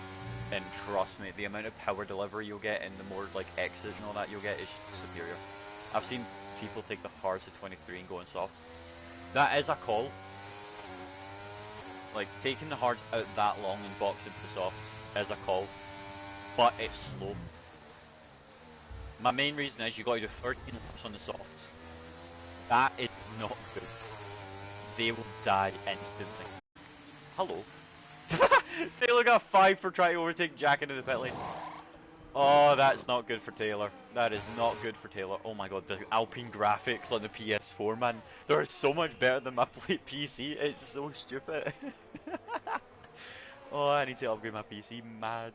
And trust me, the amount of power delivery you'll get and the more like exit and all that you'll get is superior. I've seen people take the hards to 23 and going soft. That is a call. Like taking the hards out that long and boxing for softs is a call. But it's slow. My main reason is you got to do 13 laps on the softs. That is not good. They will die instantly. Hello. Taylor got 5 for trying to overtake Jack into the pit lane. Oh, that's not good for Taylor. That is not good for Taylor. Oh my god, the Alpine graphics on the PS4, man. They're so much better than my PC. It's so stupid. Oh, I need to upgrade my PC. Mad.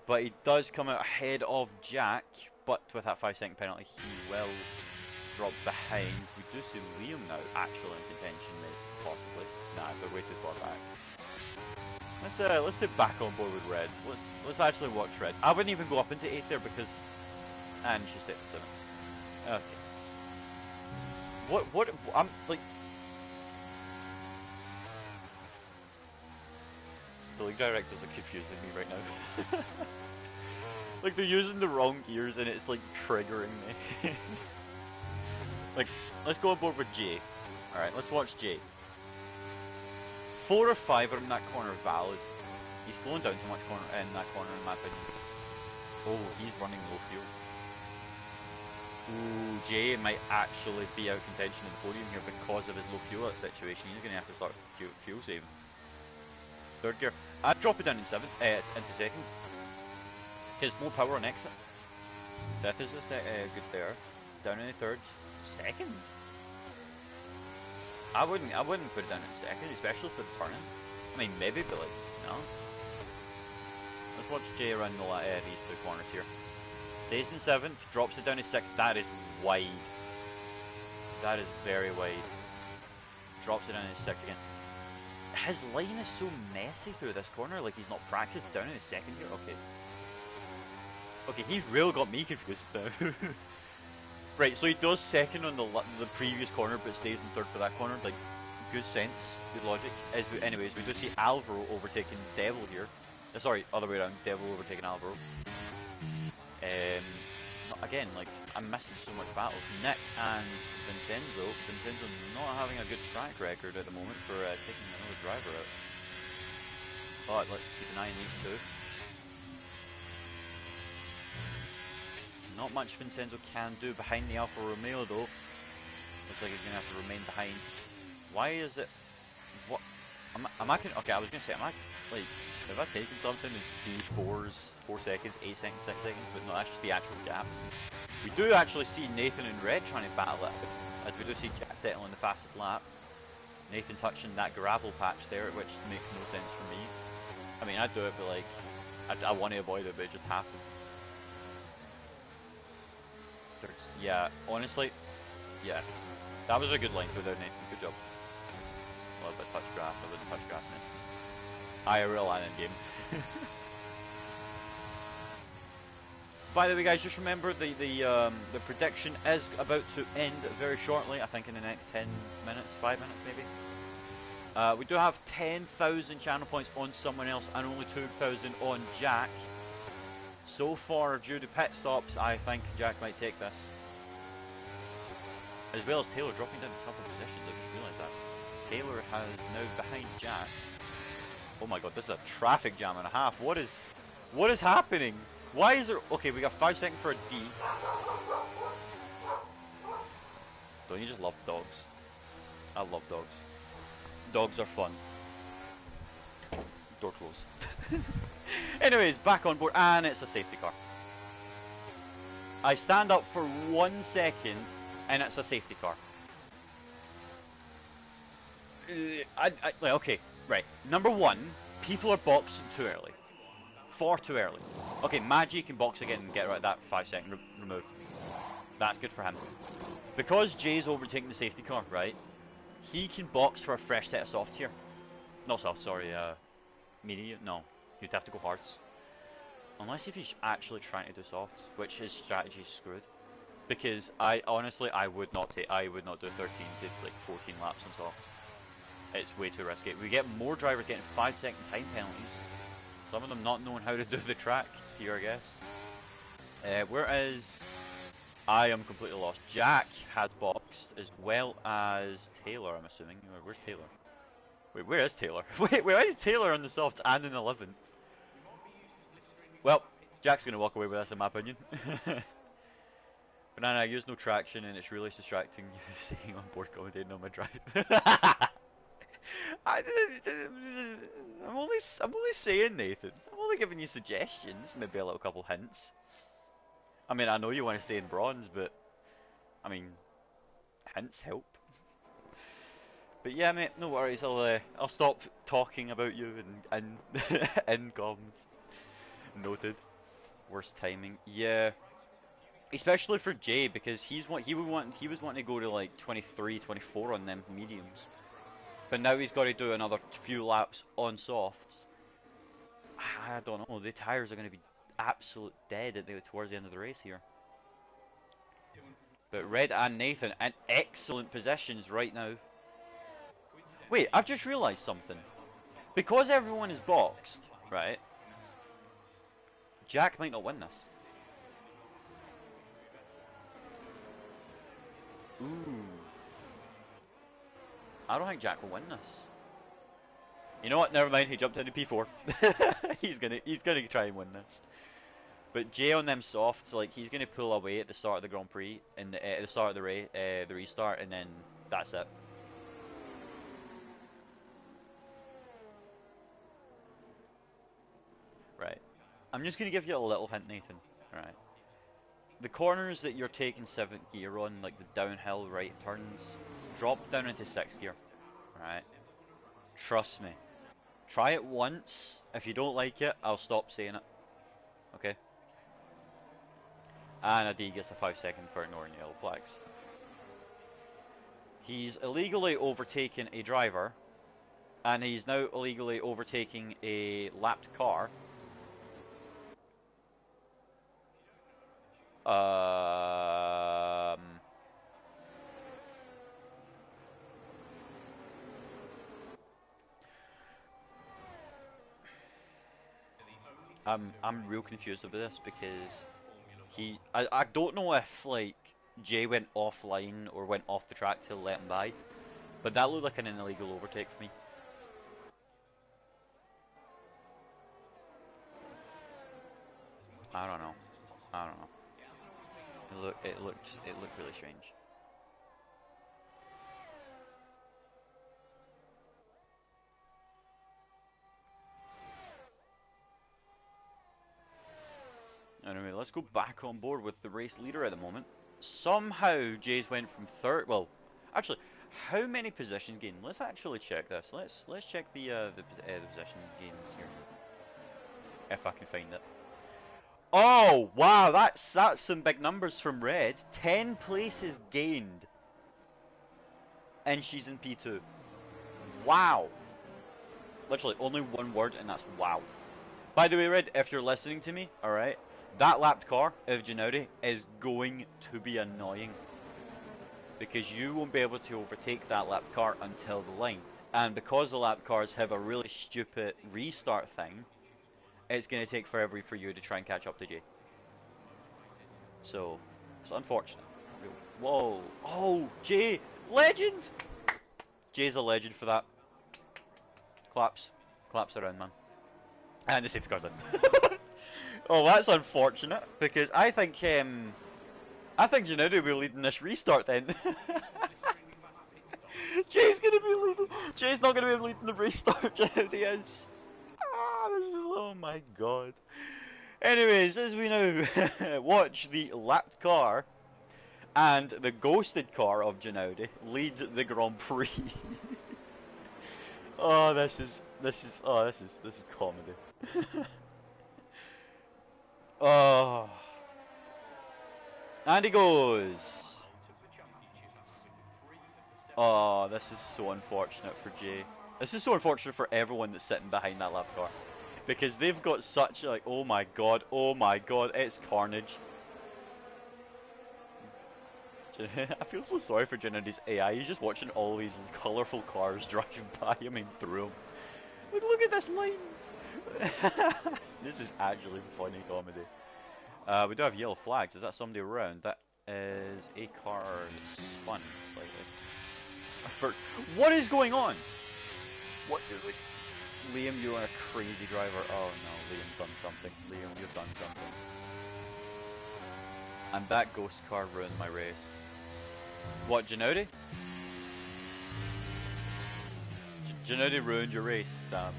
But he does come out ahead of Jack, but with that 5-second penalty, he will drop behind. We do see Liam now actually in contention, possibly. Nah, they're way too far back. Let's get back on board with Red. Let's actually watch Red. I wouldn't even go up into 8th there because, and she stayed at 7. Okay. What I'm like. The league directors are confusing me right now. Like they're using the wrong ears and it's like triggering me. Like, let's go on board with Jay. Alright, let's watch Jay. 4 or 5 are in that corner valid. He's slowing down too much in that corner in my opinion. Oh, he's running low fuel. Ooh, Jay might actually be out of contention in the podium here because of his low fuel situation. He's going to have to start fuel saving. 3rd gear. I'd drop it down in 7th, into 2nd. Because more power on exit. 5th is a good there. Down in the 3rd. 2nd? I wouldn't put it down in 2nd, especially for the turning. I mean, maybe, but like, no. Let's watch Jay run these 2 corners here. Stays in 7th, drops it down to 6th. That is wide. That is very wide. Drops it down to 6th again. His line is so messy through this corner, like he's not practiced down in his 2nd gear. Okay. Okay, he's really got me confused now. Right, so he does 2nd on the previous corner, but stays in 3rd for that corner. Like, good sense, good logic. Anyways, we do see Alvaro overtaking Devil here. Sorry, other way around. Devil overtaking Alvaro. Again, like, I'm missing so much battles. Nick and Vincenzo. Vincenzo not having a good track record at the moment for taking another driver out. But let's keep an eye on these 2. Not much Vincenzo can do behind the Alfa Romeo though. Looks like he's going to have to remain behind. Why is it... What... Okay, I was going to say, am I... Like, have I taken something and see 4 seconds, 8 seconds, 6 seconds? But no, that's just the actual gap. We do actually see Nathan and Red trying to battle it, as we do see Jack settling the fastest lap. Nathan touching that gravel patch there, which makes no sense for me. I mean, I'd do it, but like, I want to avoid it, but it just happens. Yeah, honestly, yeah. That was a good line through there, Nathan. Good job. A little bit touch grass, I wouldn't touch grass, man. IRL and in game. By the way, guys, just remember the prediction is about to end very shortly. I think in the next 10 minutes, 5 minutes maybe. We do have 10,000 channel points on someone else and only 2,000 on Jack. So far, due to pit stops, I think Jack might take this. As well as Taylor dropping down a couple of positions, I just realised that. Taylor has now behind Jack. Oh my god, this is a traffic jam and a half. What is happening? Why is there... Okay, we got 5 seconds for a D. Don't you just love dogs? I love dogs. Dogs are fun. Door closed. Anyways, back on board, and it's a safety car. I stand up for 1 second, and it's a safety car. Okay, right. Number 1, people are boxing too early. Far too early. Okay, Maggi can box again and get right that 5-second removed. That's good for him. Because Jay's overtaking the safety car, right? He can box for a fresh set of softs here. Not soft, sorry, medium. No, you'd have to go hards. Unless if he's actually trying to do softs, which his strategy is screwed. Because I would not do 13 to like 14 laps on soft. It's way too risky. We get more drivers getting 5-second time penalties. Some of them not knowing how to do the track here, I guess. Whereas I am completely lost. Jack has boxed as well as Taylor, I'm assuming. Where's Taylor? Wait, where is Taylor? Wait, why is Taylor on the soft and in 11th? Well, Jack's going to walk away with this, in my opinion. Banana, I use no traction and it's really distracting you saying on board commentating on my drive. I, I'm only saying, Nathan. I'm only giving you suggestions, maybe a little couple hints. I mean, I know you want to stay in bronze, but I mean, hints help. But yeah, mate, no worries. I'll stop talking about you and in comms. Noted. Worst timing. Yeah, especially for Jay because he was wanting to go to like 23, 24 on them mediums. But now he's got to do another few laps on softs. I don't know. The tires are going to be absolute dead towards the end of the race here. But Red and Nathan in excellent positions right now. Wait, I've just realised something. Because everyone is boxed, right? Jack might not win this. Ooh. I don't think Jack will win this. You know what? Never mind. He jumped into P4. he's gonna try and win this. But Jay on them softs, like he's gonna pull away at the start of the Grand Prix and at the start of the restart, and then that's it. Right. I'm just gonna give you a little hint, Nathan. Right. The corners that you're taking 7th gear on, like the downhill right turns, drop down into 6th gear. Right. Trust me. Try it once. If you don't like it, I'll stop saying it. Okay? And Adi gets a 5-second for ignoring yellow flags. He's illegally overtaken a driver, and he's now illegally overtaking a lapped car. I'm real confused about this because I don't know if like Jay went offline or went off the track to let him by, but that looked like an illegal overtake for me. I don't know. I don't know. It looked really strange. Anyway, let's go back on board with the race leader at the moment. Somehow Jay's went from third. Well, actually, how many position gains? Let's actually check this. Let's check the position gains here, if I can find it. Oh wow, that's some big numbers from Red. 10 places gained, and she's in P2. Wow. Literally only one word, and that's wow. By the way, Red, if you're listening to me, all right. That lapped car of Gennady is going to be annoying because you won't be able to overtake that lapped car until the line. And because the lapped cars have a really stupid restart thing, it's going to take forever for you to try and catch up to Jay. So, it's unfortunate. Whoa. Oh, Jay. Legend! Jay's a legend for that. Claps. Claps around, man. And the safety car's in. Oh, that's unfortunate because I think Gennady will be leading this restart then. Jay's gonna be leading. Jay's not gonna be leading the restart. Gennady is. Ah, this is, oh my god. Anyways, as we now watch the lapped car and the ghosted car of Gennady lead the Grand Prix. Oh, this is comedy. Oh. And he goes. Oh, this is so unfortunate for Jay. This is so unfortunate for everyone that's sitting behind that lap car. Because they've got such like, oh my god, it's carnage. I feel so sorry for Gennady's AI. He's just watching all these colourful cars driving by him and through him. Look at this line! This is actually funny comedy. We do have yellow flags. Is that somebody around? That is a car spun slightly. What is going on? Liam, you are a crazy driver. Oh no, Liam's done something. Liam, you've done something. And that ghost car ruined my race. What, Gennady? Gennady ruined your race, damn.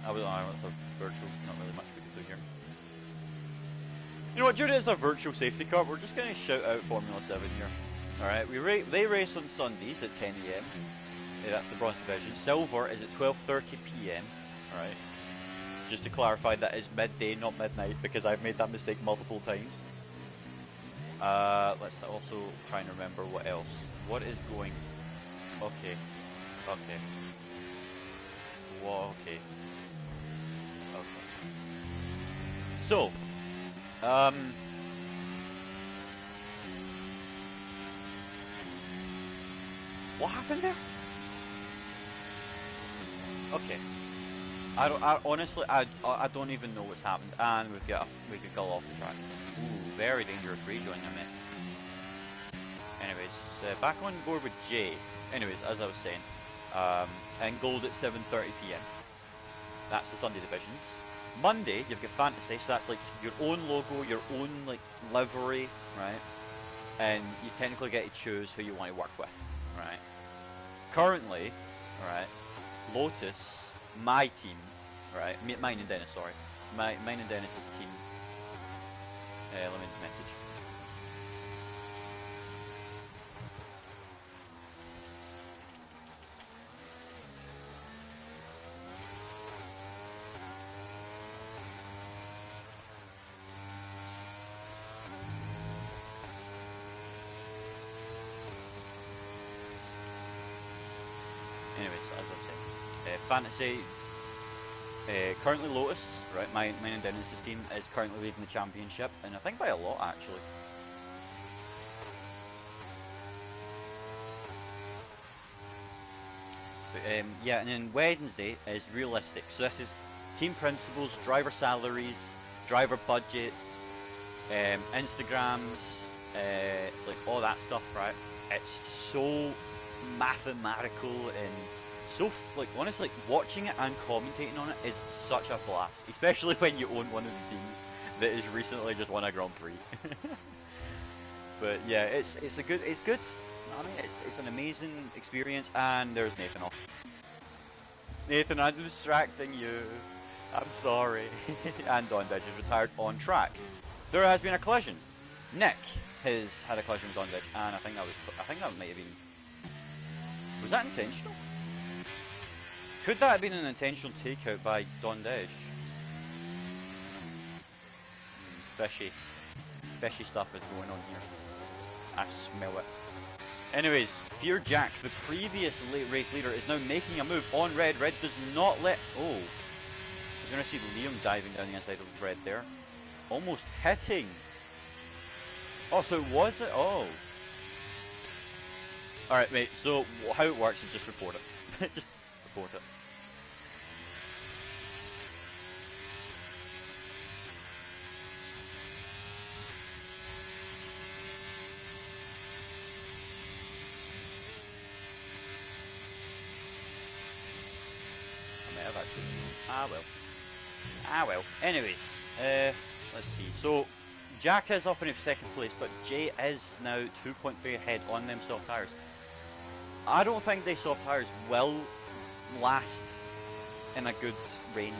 I was a virtual, not really much we could do here. You know what, due to it's a virtual safety car, we're just going to shout out Formula 7 here. Alright, they race on Sundays at 10 AM. That's the bronze division. Silver is at 12:30 PM. Alright. Just to clarify, that is midday, not midnight, because I've made that mistake multiple times. Let's also try and remember what else. What is going... Okay. Okay. Whoa, okay. Okay. So, what happened there? Okay. Honestly, I don't even know what's happened, and we could go off the track. Ooh, very dangerous rejoin, I mean. Anyways, back on board with Jay. Anyways, as I was saying, and gold at 7:30 PM. That's the Sunday divisions. Monday, you've got fantasy, so that's like your own logo, your own like livery, right? And you technically get to choose who you want to work with, right? Currently, right, Lotus, my team, right, mine and Dennis, sorry, mine and Dennis's team. Let me message. Anyways, as I was saying, fantasy, currently Lotus, right, mine and Dennis's team is currently leading the championship, and I think by a lot actually. But, yeah, and then Wednesday is realistic, so this is team principles, driver salaries, driver budgets, Instagrams, like all that stuff, right? It's so mathematical and so like honestly watching it and commentating on it is such a blast, especially when you own one of the teams that has recently just won a Grand Prix. But yeah, it's good. I mean, it's an amazing experience. And there's Nathan off. Nathan, I'm distracting you. I'm sorry. And Don Didge is retired on track. There has been a collision. Nick has had a collision with Don Didge, and I think that might have been. Was that intentional? Could that have been an intentional takeout by Don Didge? Fishy stuff is going on here. I smell it. Anyways, Fear Jack, the previous race leader, is now making a move on red. Red does not let... Oh. You're going to see Liam diving down the inside of red there. Almost hitting. Oh, so was it? Oh. Alright, mate, so how it works is just report it. Just report it. I may have actually... Ah well. Anyways, let's see. So, Jack is up in second place, but Jay is now 2.3 ahead on them soft tyres. I don't think they soft tyres will last in a good range.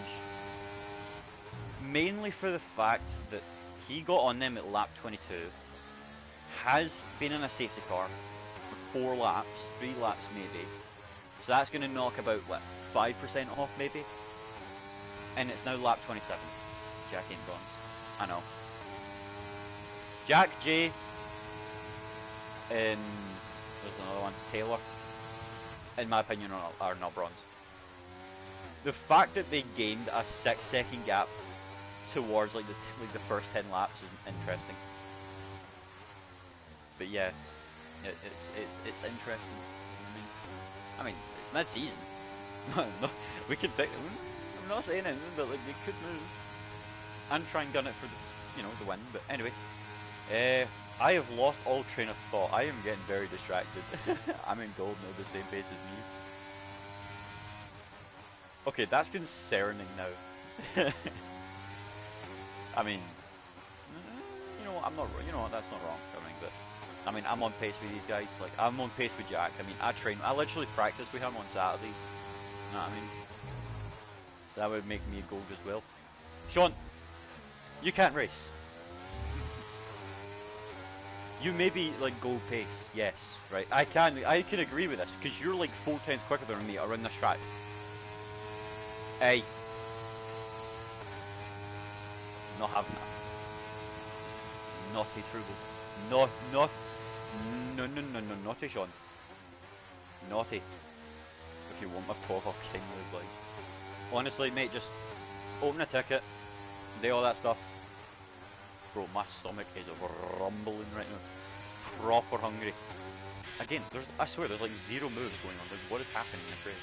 Mainly for the fact that he got on them at lap 22, has been in a safety car for 4 laps, 3 laps maybe. So that's going to knock about, what, 5% off maybe? And it's now lap 27. Jack ain't bronze. I know. Jack, Jay, and there's another one, Taylor, in my opinion, are not bronze. The fact that they gained a 6-second gap towards like the first 10 laps is interesting. But yeah, it's interesting. I mean, it's mid-season. No, we could pick. I'm not saying anything, but like they could move and try and gun it for the win. But anyway. I have lost all train of thought. I am getting very distracted. I'm in gold now, the same pace as me. Okay, that's concerning now. I mean, you know what, I'm not, you know what, that's not wrong, I mean, but, I mean, I'm on pace with these guys, like, I'm on pace with Jack. I mean, I literally practice with him on Saturdays, you know what I mean? That would make me a gold as well. Sean, you can't race. You may be like gold pace, yes, right? I can agree with this, because you're like 4 times quicker than me around this track. Hey. Not having that. Naughty Frugal. No, no, naughty Sean. Naughty. If you want my proper kingly blood. Honestly, mate, just open a ticket, do all that stuff. Bro, my stomach is rumbling right now. Proper hungry. Again, I swear, there's like 0 moves going on. Like, what is happening in this race?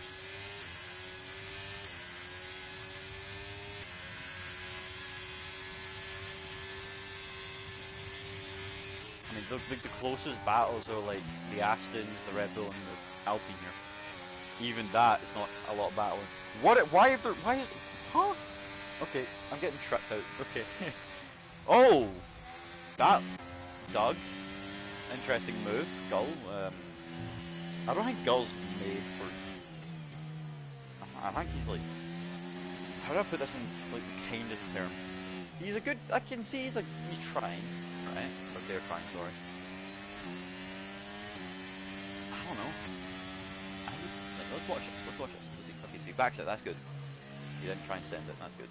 I mean, the closest battles are like the Astons, the Red Bull, and the Alpine here. Even that is not a lot of battling. Why is there, huh? Okay, I'm getting tripped out. Okay. Oh! That, Doug. Interesting move, Gull. I don't think Gull's made for... I think he's like... How do I put this in like the kindest terms? He's a good... I can see he's trying, right? Or they're trying, sorry. I don't know. Let's watch this, let's watch this. Let's see. Okay, so he backs it, that's good. He didn't try and send it, that's good.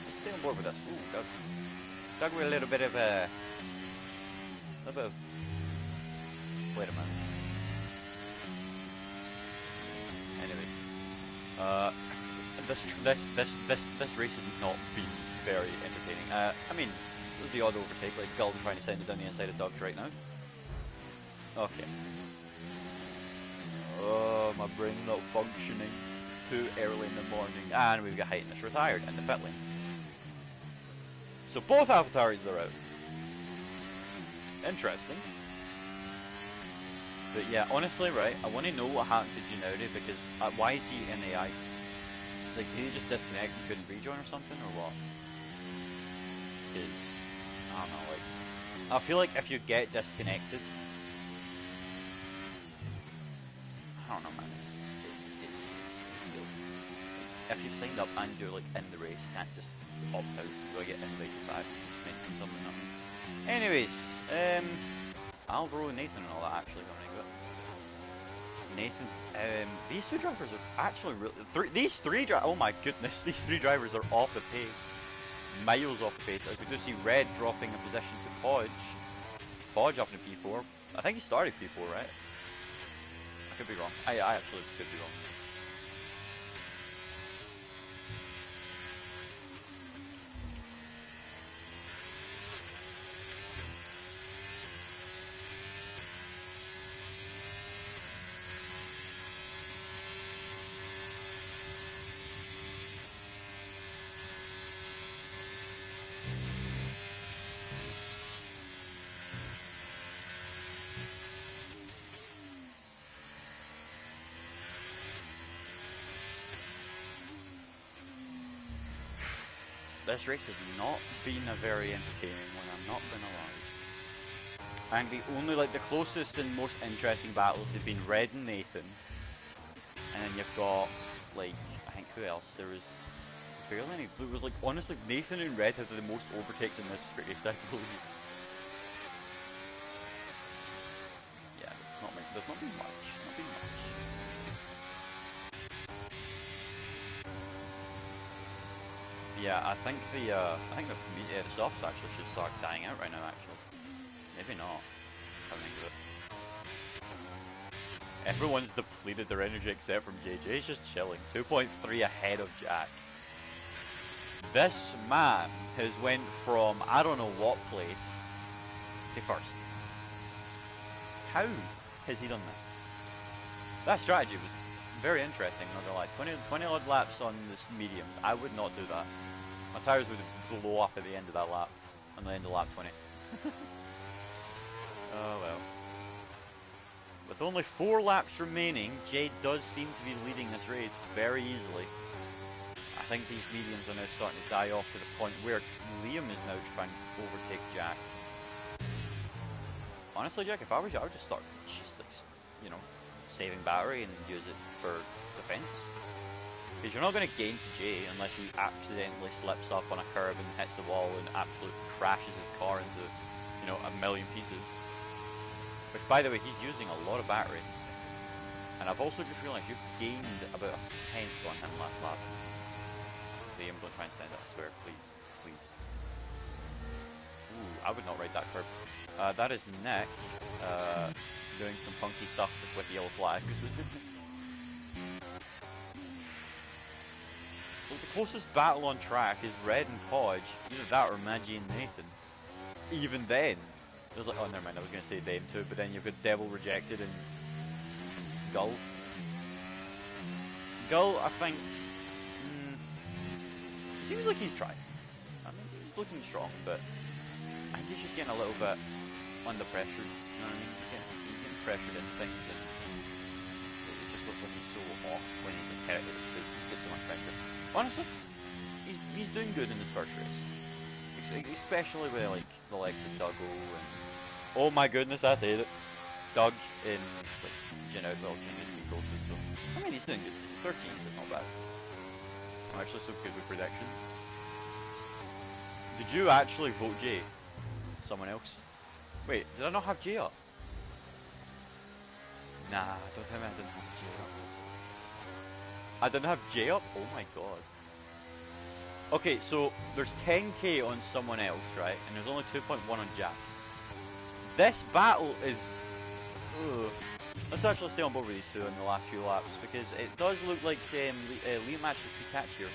Let's stay on board with this. Ooh, Doug. Doug with a little bit of a... Wait a minute. Anyway, this race has not been very entertaining. I mean, there's the odd overtake, like Gulden trying to send it down the inside of Doug's right now. Okay. Oh, my brain's not functioning. Too early in the morning, and we've got Heighton that's retired in the pit lane. So both AlphaTauris are out. Interesting. But yeah, honestly, right, I want to know what happened to Giannotti, because why is he in AI? Like, did he just disconnect and couldn't rejoin or something, or what? Because, I don't know, like, I feel like if you get disconnected, I don't know, man, if you've signed up and you're, like, in the race, you can't just opt out, so I get invited back, mention something, nothing. Anyways, Alvaro and Nathan and all that actually coming into it. Nathan, these two drivers are actually really, oh my goodness, these 3 drivers are off the pace. Miles off the pace, as we do see Red dropping a position to Podge. Podge up in P4, I think he started P4, right? I could be wrong, I actually could be wrong. This race has not been a very entertaining one, I'm not gonna lie. And the only, like, the closest and most interesting battles have been Red and Nathan. And then you've got, like, I think who else? There was barely any, it was like, honestly, Nathan and Red have the most overtakes in this race, I believe. Yeah, there's not been much, not been much. Yeah, I think the softs actually should start dying out right now. Actually, maybe not. I think of it. Everyone's depleted their energy except from JJ. He's just chilling. 2.3 ahead of Jack. This man has went from I don't know what place to first. How has he done this? That strategy was very interesting. Not gonna lie. 20 odd laps on this mediums. I would not do that. My tyres would blow up at the end of that lap, on the end of lap 20. Oh well. With only 4 laps remaining, Jay does seem to be leading this race very easily. I think these mediums are now starting to die off to the point where Liam is now trying to overtake Jack. Honestly, Jack, if I was you, I would just start, you know, saving battery and use it for defense. Because you're not going to gain to Jay unless he accidentally slips up on a curb and hits the wall and absolutely crashes his car into, you know, a million pieces. Which, by the way, he's using a lot of battery. And I've also just realised you've gained about a tenth on him last lap. Liam, don't try and stand up, I swear, please, please. Ooh, I would not ride that curb. That is Nick, doing some funky stuff with yellow flags. Well, the closest battle on track is Red and Podge, either that or Maggie and Nathan. Even then, there's like, oh never mind, I was going to say them too, but then you've got Devil Rejected and Gull. Gull, I think, seems like he's trying. I mean, he's looking strong, but I think he's just getting a little bit under pressure. You know what I mean? He's getting pressured into things, and it just looks like he's so off when he's inherited it. He's got too much pressure. Honestly, he's doing good in this first race, especially with like the likes of Duggo and oh my goodness, I said it. Doug in like Jen Outwell changes and goals. So I mean, he's doing good. 13 is not bad. I'm actually so good with predictions. Did you actually vote Jay? Someone else? Wait, did I not have Jay up? Nah, don't tell me I didn't have Jay up. I didn't have Jay up? Oh my god. Okay, so there's 10k on someone else, right? And there's only 2.1 on Jack. This battle is... Ugh. Let's actually stay on board with these two in the last few laps, because it does look like Liam actually could catch here.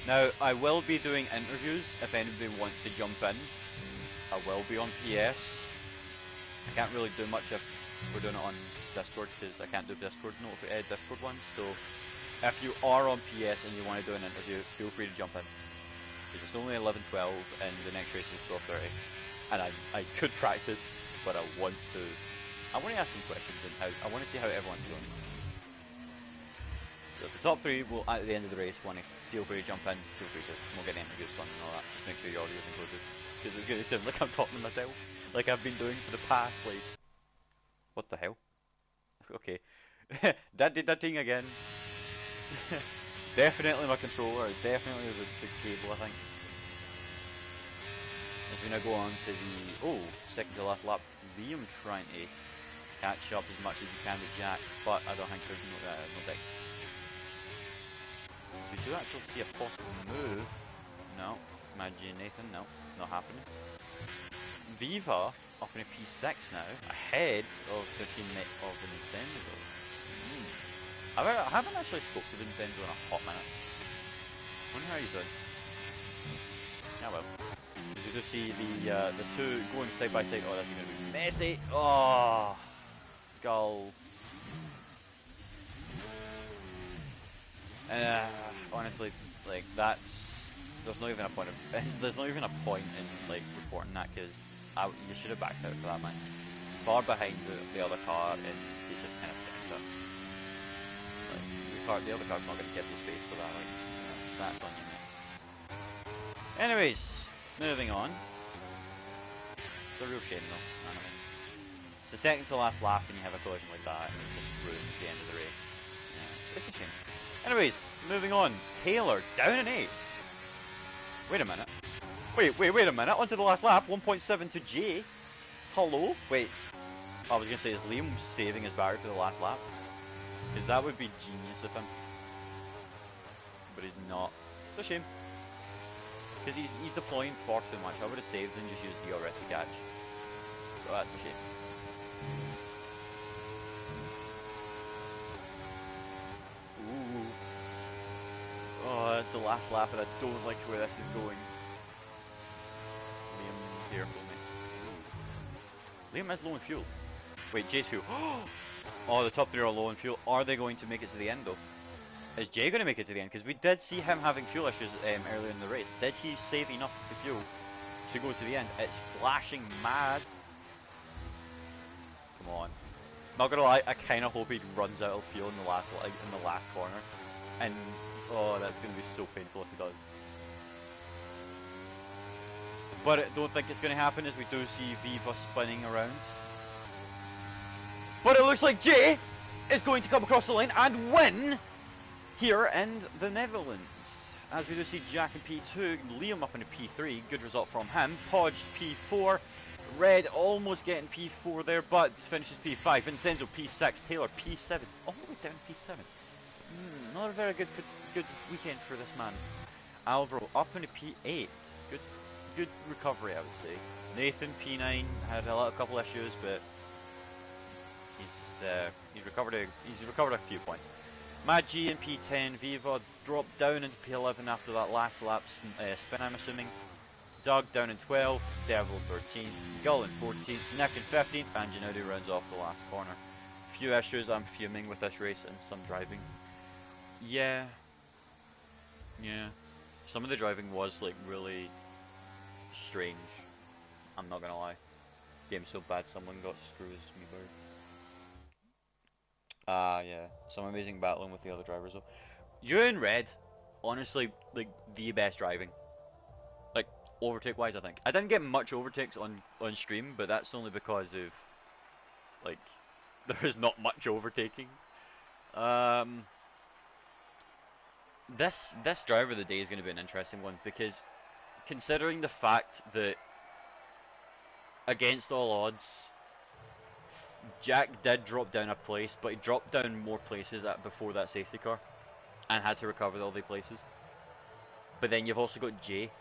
Now, I will be doing interviews if anybody wants to jump in. I will be on PS. I can't really do much if we're doing it on Discord, because I can't do Discord ones, so if you are on PS and you want to do an interview, feel free to jump in. Because it's only 11:12 and the next race is 12:30, and I could practice, but I want to ask some questions and I want to see how everyone's doing. So the top 3 will at the end of the race want to feel free to jump in, feel free to we'll get interviews done and all that. Just make sure your audio is included, because it's going to sound like I'm talking to myself, like I've been doing for the past like what the hell? Okay, that did that thing again. Definitely my controller, definitely the cable, I think. As we now go on to the, second to last lap, Liam trying to catch up as much as he can with Jack, but I don't think there's no deck. We do actually see a possible move. No, Maggie and Nathan, no, not happening. Viva up in a P6 now, ahead of the teammate of the Vincenzo. I haven't actually spoke to Vincenzo in a hot minute. Wonder how he's doing. Yeah, well. You just see the two going side by side. Oh, this is going to be messy. Oh, Gull. Honestly, like there's not even a point in like reporting that, because you should have backed out for that, man. Far behind the other car, and he just kind of sitting up. The other car's not going to give you space for that, like, that's on you. Anyways, moving on. It's a real shame though, anyway. It's the second to last lap and you have a collision like that and it just ruins the end of the race. Yeah, it's a shame. Anyways, moving on. Taylor, down in 8th. Wait a minute. Wait a minute, onto the last lap, 1.7 to J. Hello? Wait. I was going to say, is Liam saving his battery for the last lap? Because that would be genius of him. But he's not. It's a shame. Because he's deploying far too much. I would have saved and just used DRS to catch. So that's a shame. Ooh. Oh, that's the last lap and I don't like where this is going. Liam, careful mate. Liam is low in fuel. Wait, Jay's fuel. Oh, the top 3 are low on fuel. Are they going to make it to the end though? Is Jay going to make it to the end? Because we did see him having fuel issues earlier in the race. Did he save enough to fuel to go to the end. It's flashing mad. Come on. Not gonna lie, I kind of hope he runs out of fuel in the last corner, and oh, that's gonna be so painful if he does. But I don't think it's gonna happen, as we do see Viva spinning around. But it looks like Jay is going to come across the line and win here in the Netherlands. As we do see Jack in P2, Liam up in a P3, good result from him. Podge P4, Red almost getting P4 there, but finishes P5. Vincenzo P6, Taylor P7, all the way down to P7. Not a very good weekend for this man. Alvaro up in a P8, good recovery, I would say. Nathan P9 had a couple issues, but he's recovered a few points. Mad G in P10, Viva dropped down into P11 after that last lap spin, I'm assuming. Doug down in 12th, Devil 13th, Gull in 14th, Nick in 15th, and Giannucci rounds off the last corner. Few issues, I'm fuming with this race and some driving. Yeah. Some of the driving was like really strange. I'm not gonna lie. Game's so bad someone got screws me bird. Yeah. Some amazing battling with the other drivers though. You and Red, honestly, like the best driving. Like overtake wise, I think. I didn't get much overtakes on stream, but that's only because of like there is not much overtaking. This driver of the day is going to be an interesting one, because considering the fact that against all odds Jack did drop down a place, but he dropped down more places before that safety car and had to recover all the places. But then you've also got Jay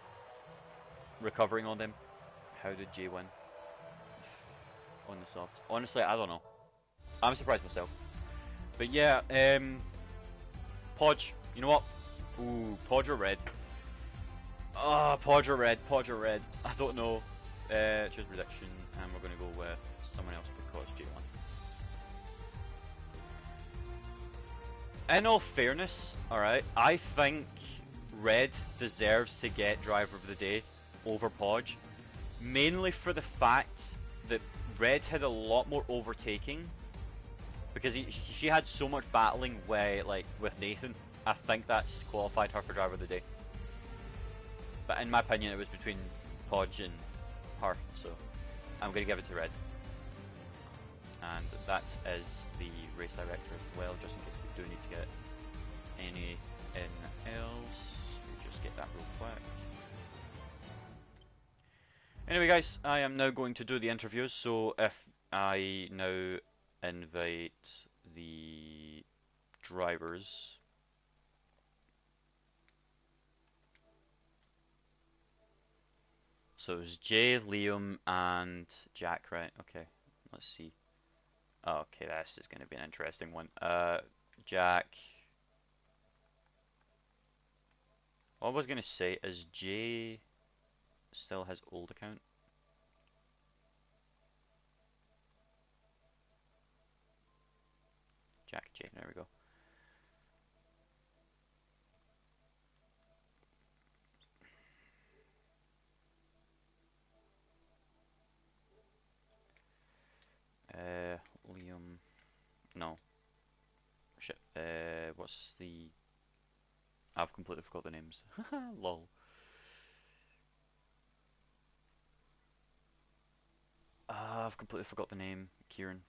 recovering on them. How did Jay win on the soft? Honestly, I don't know. I'm surprised myself. But yeah, Podge, you know what? Ooh, Podge or Red? Ah, Podge or Red, I don't know. Choose prediction, and we're going to go with someone else because Jay won. In all fairness, alright, I think Red deserves to get Driver of the Day over Podge, mainly for the fact that Red had a lot more overtaking, because she had so much battling with Nathan. I think that's qualified her for Driver of the Day. But in my opinion, it was between Podge and her, so I'm going to give it to Red. And that is the race director as well, just in case we do need to get anything else. We'll just get that real quick. Anyway guys, I am now going to do the interviews, so if I now invite the drivers. So it was Jay, Liam, and Jack, right? Okay, let's see. Oh, okay, that's just going to be an interesting one. Jack. What I was going to say is Jay still has old account. Jack, Jay, there we go. Liam. No. Shit. What's the. I've completely forgot the names. Lol. I've completely forgot the name. Kieran.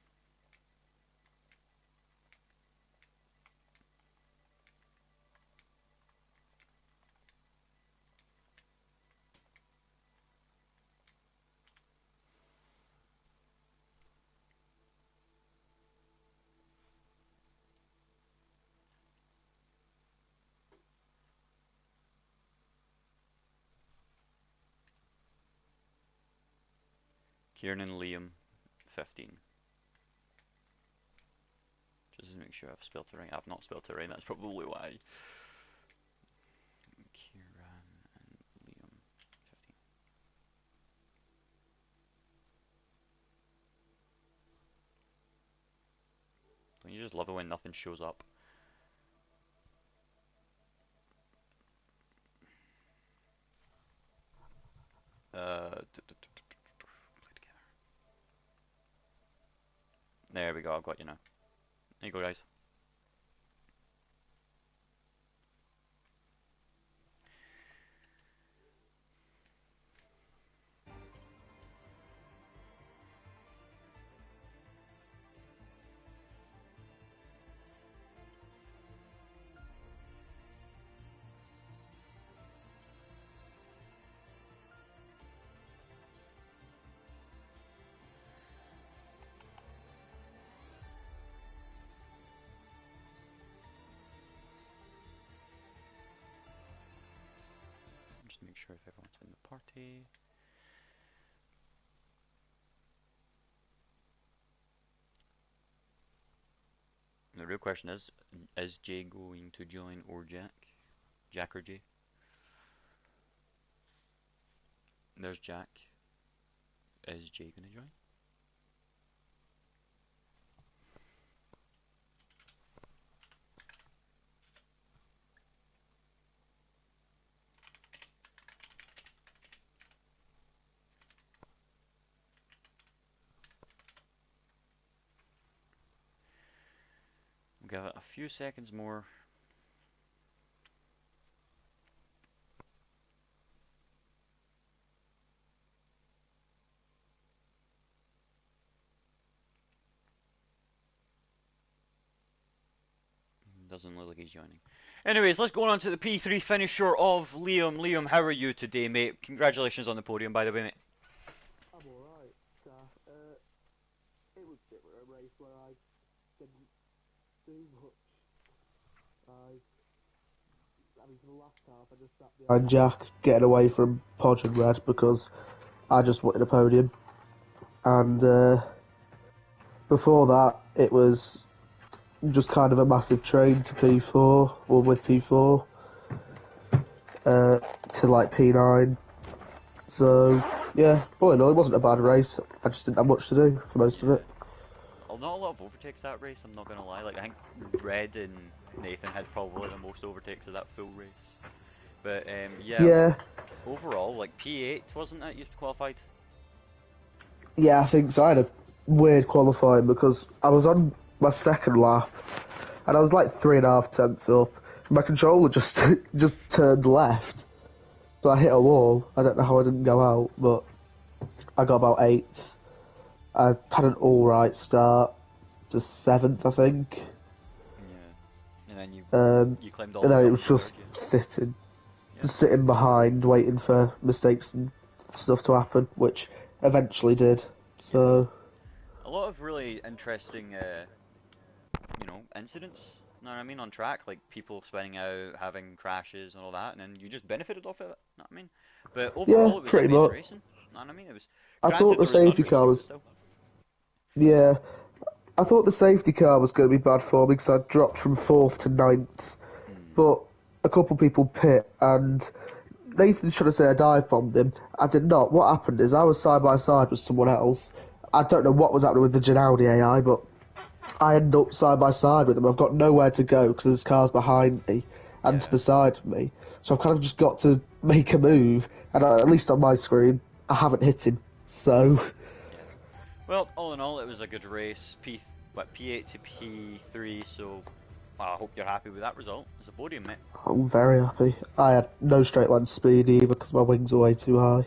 Kieran and Liam. 15. Just to make sure I've spelled it right. I've not spelled it right, that's probably why. Kieran and Liam. 15. Don't you just love it when nothing shows up? There we go, I've got you now. There you go, guys. Just make sure if everyone's in the party. The real question is Jay going to join or Jack? Jack or Jay? There's Jack. Is Jay gonna join? We'll give it a few seconds more. Doesn't look like he's joining. Anyways, let's go on to the P3 finisher of Liam. Liam, how are you today, mate? Congratulations on the podium, by the way, mate.
I'm alright, it was a race where I didn't do much. I mean, for the last half, I just sat behind Jack, getting away from Podge and Red because I just wanted a podium. And before that, it was just kind of a massive train to P4, or with P4, to like P9. So, yeah, all in all, it wasn't a bad race. I just didn't have much to do for most of it.
Well, not a lot of overtakes that race, I'm not gonna lie. Like, I think Red and Nathan had probably the most overtakes of that full race. But, yeah. Overall, like, P8, wasn't that you qualified?
Yeah, I think so. I had a weird qualifying because I was on my second lap and I was like 3.5 tenths up. My controller just turned left, so I hit a wall. I don't know how I didn't go out, but I got about 8th. I had an alright start to 7th, I think.
Yeah. And then you climbed all
and
the way
then
up
it was
to
just
third,
sitting behind, waiting for mistakes and stuff to happen, which eventually did. So
a lot of really interesting, incidents. You know what I mean, on track, like people spinning out, having crashes and all that, and then you just benefited off of it. You know what I mean? But
yeah,
overall, it was
pretty
amazing
much.
racing. You know what I mean? It was.
I thought
Granted,
the
there was none
safety car
racing, but
was
still.
yeah. I thought the safety car was going to be bad for me because I dropped from 4th to 9th. But a couple people pit and Nathan should have said I dive bombed him. I did not. What happened is I was side by side with someone else. I don't know what was happening with the Gennaldi AI, but I ended up side by side with him. I've got nowhere to go because there's cars behind me and to the side of me. So I've kind of just got to make a move. And at least on my screen, I haven't hit him. So
Yeah. Well, all in all, it was a good race. P8 to P3. So I hope you're happy with that result. It's a podium, mate.
I'm very happy. I had no straight line speed either because my wings were way too high.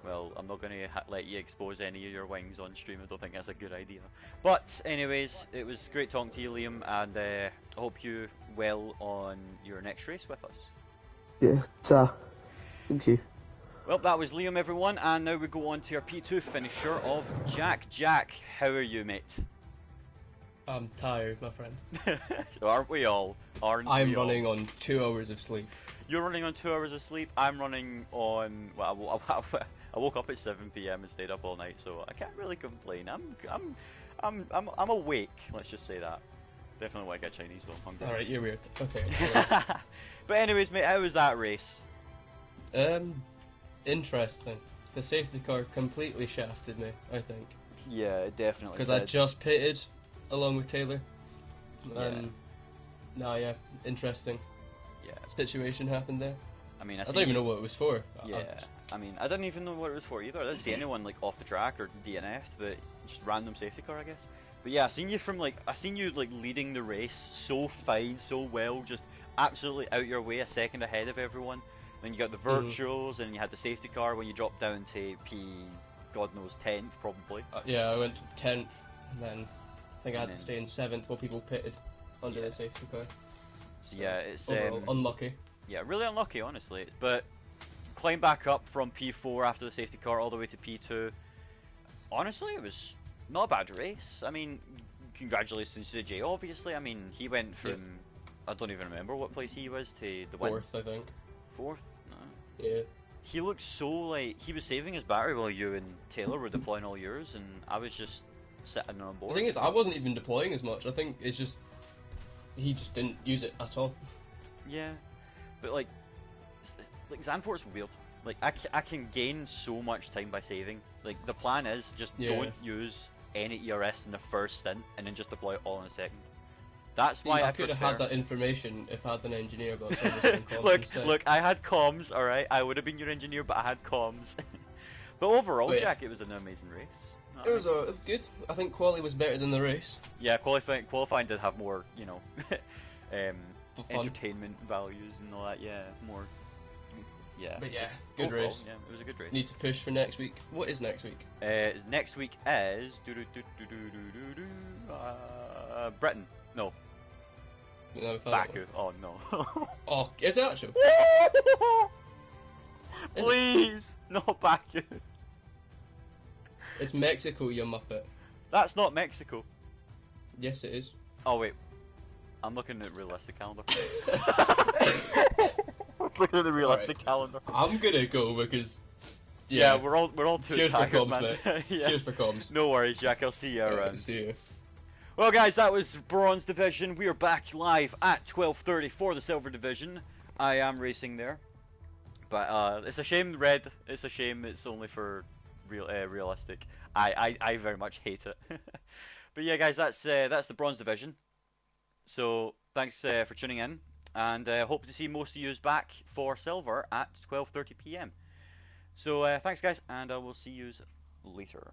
Well, I'm not going to let you expose any of your wings on stream. I don't think that's a good idea. But anyways, it was great talking to you, Liam, and I hope you well on your next race with us.
Yeah, thank you.
Well, that was Liam, everyone, and now we go on to our P2 finisher of Jack. Jack, how are you, mate?
I'm tired, my friend.
Aren't we all?
I'm running on 2 hours of sleep.
You're running on 2 hours of sleep. I'm running on. Well, I woke up at 7 p.m. and stayed up all night, so I can't really complain. I'm awake. Let's just say that. Definitely want to get Chinese though. I'm hungry.
All right, you're weird. Okay.
But anyways, mate, how was that race?
Interesting. The safety car completely shafted me, I think.
Yeah, it definitely.
Because I just pitted along with Taylor.
Yeah.
Yeah, interesting.
Yeah.
Situation happened there.
I mean,
I don't even know what it was for.
Yeah, I mean, I didn't even know what it was for either. I didn't see anyone like off the track or DNF'd, but just random safety car, I guess. But yeah, I seen you like leading the race so fine, so well, just absolutely out your way, a second ahead of everyone. Then you got the virtuals, and you had the safety car when you dropped down to God knows 10th probably.
Yeah, I went 10th, and then I think I had to stay in 7th while people pitted under the safety car.
So yeah, it's
overall, unlucky.
Yeah, really unlucky, honestly. But climb back up from P4 after the safety car all the way to P2. Honestly, it was not a bad race. I mean, congratulations to Jay, obviously. I mean, he went from, I don't even remember what place he was, to the win.
4th, I think.
4th? No.
Yeah.
He looked so like, he was saving his battery while you and Taylor were deploying all yours, and I was just sitting on board.
The thing is, I wasn't even deploying as much. I think it's just, he just didn't use it at all.
Yeah. But like Zandvoort's weird. Like I can gain so much time by saving. Like the plan is just don't use any ERS in the first stint and then just deploy it all in a second. That's why I
could have had that information if I had an engineer about
Look, I had comms, alright? I would have been your engineer, but I had comms. But overall, Jack, it was an amazing race.
It was good. I think quali was better than the race.
Yeah, qualifying did have more, you know, entertainment values and all that. Yeah, more. Yeah.
But yeah, good overall, race.
Yeah, it was a good race.
Need to push for next week. What is next week?
Next week is Britain. No. Baku. Oh no.
Oh, is it actually?
Please, not Baku.
It's Mexico, you muppet.
That's not Mexico.
Yes, it is.
Oh wait, I'm looking at realistic calendar. Looking at the realistic calendar.
I'm gonna go because.
Yeah, we're all too
Cheers
tired,
for comms,
man.
Yeah. Cheers for comms.
No worries, Jack. I'll see you around.
See you.
Well, guys, that was Bronze Division. We are back live at 12:30 for the Silver Division. I am racing there, but it's a shame, Red. It's a shame. It's only for realistic. I very much hate it. But yeah, guys, that's the Bronze Division. So thanks for tuning in, and hope to see most of you back for Silver at 12:30 p.m. So thanks, guys, and I will see you later.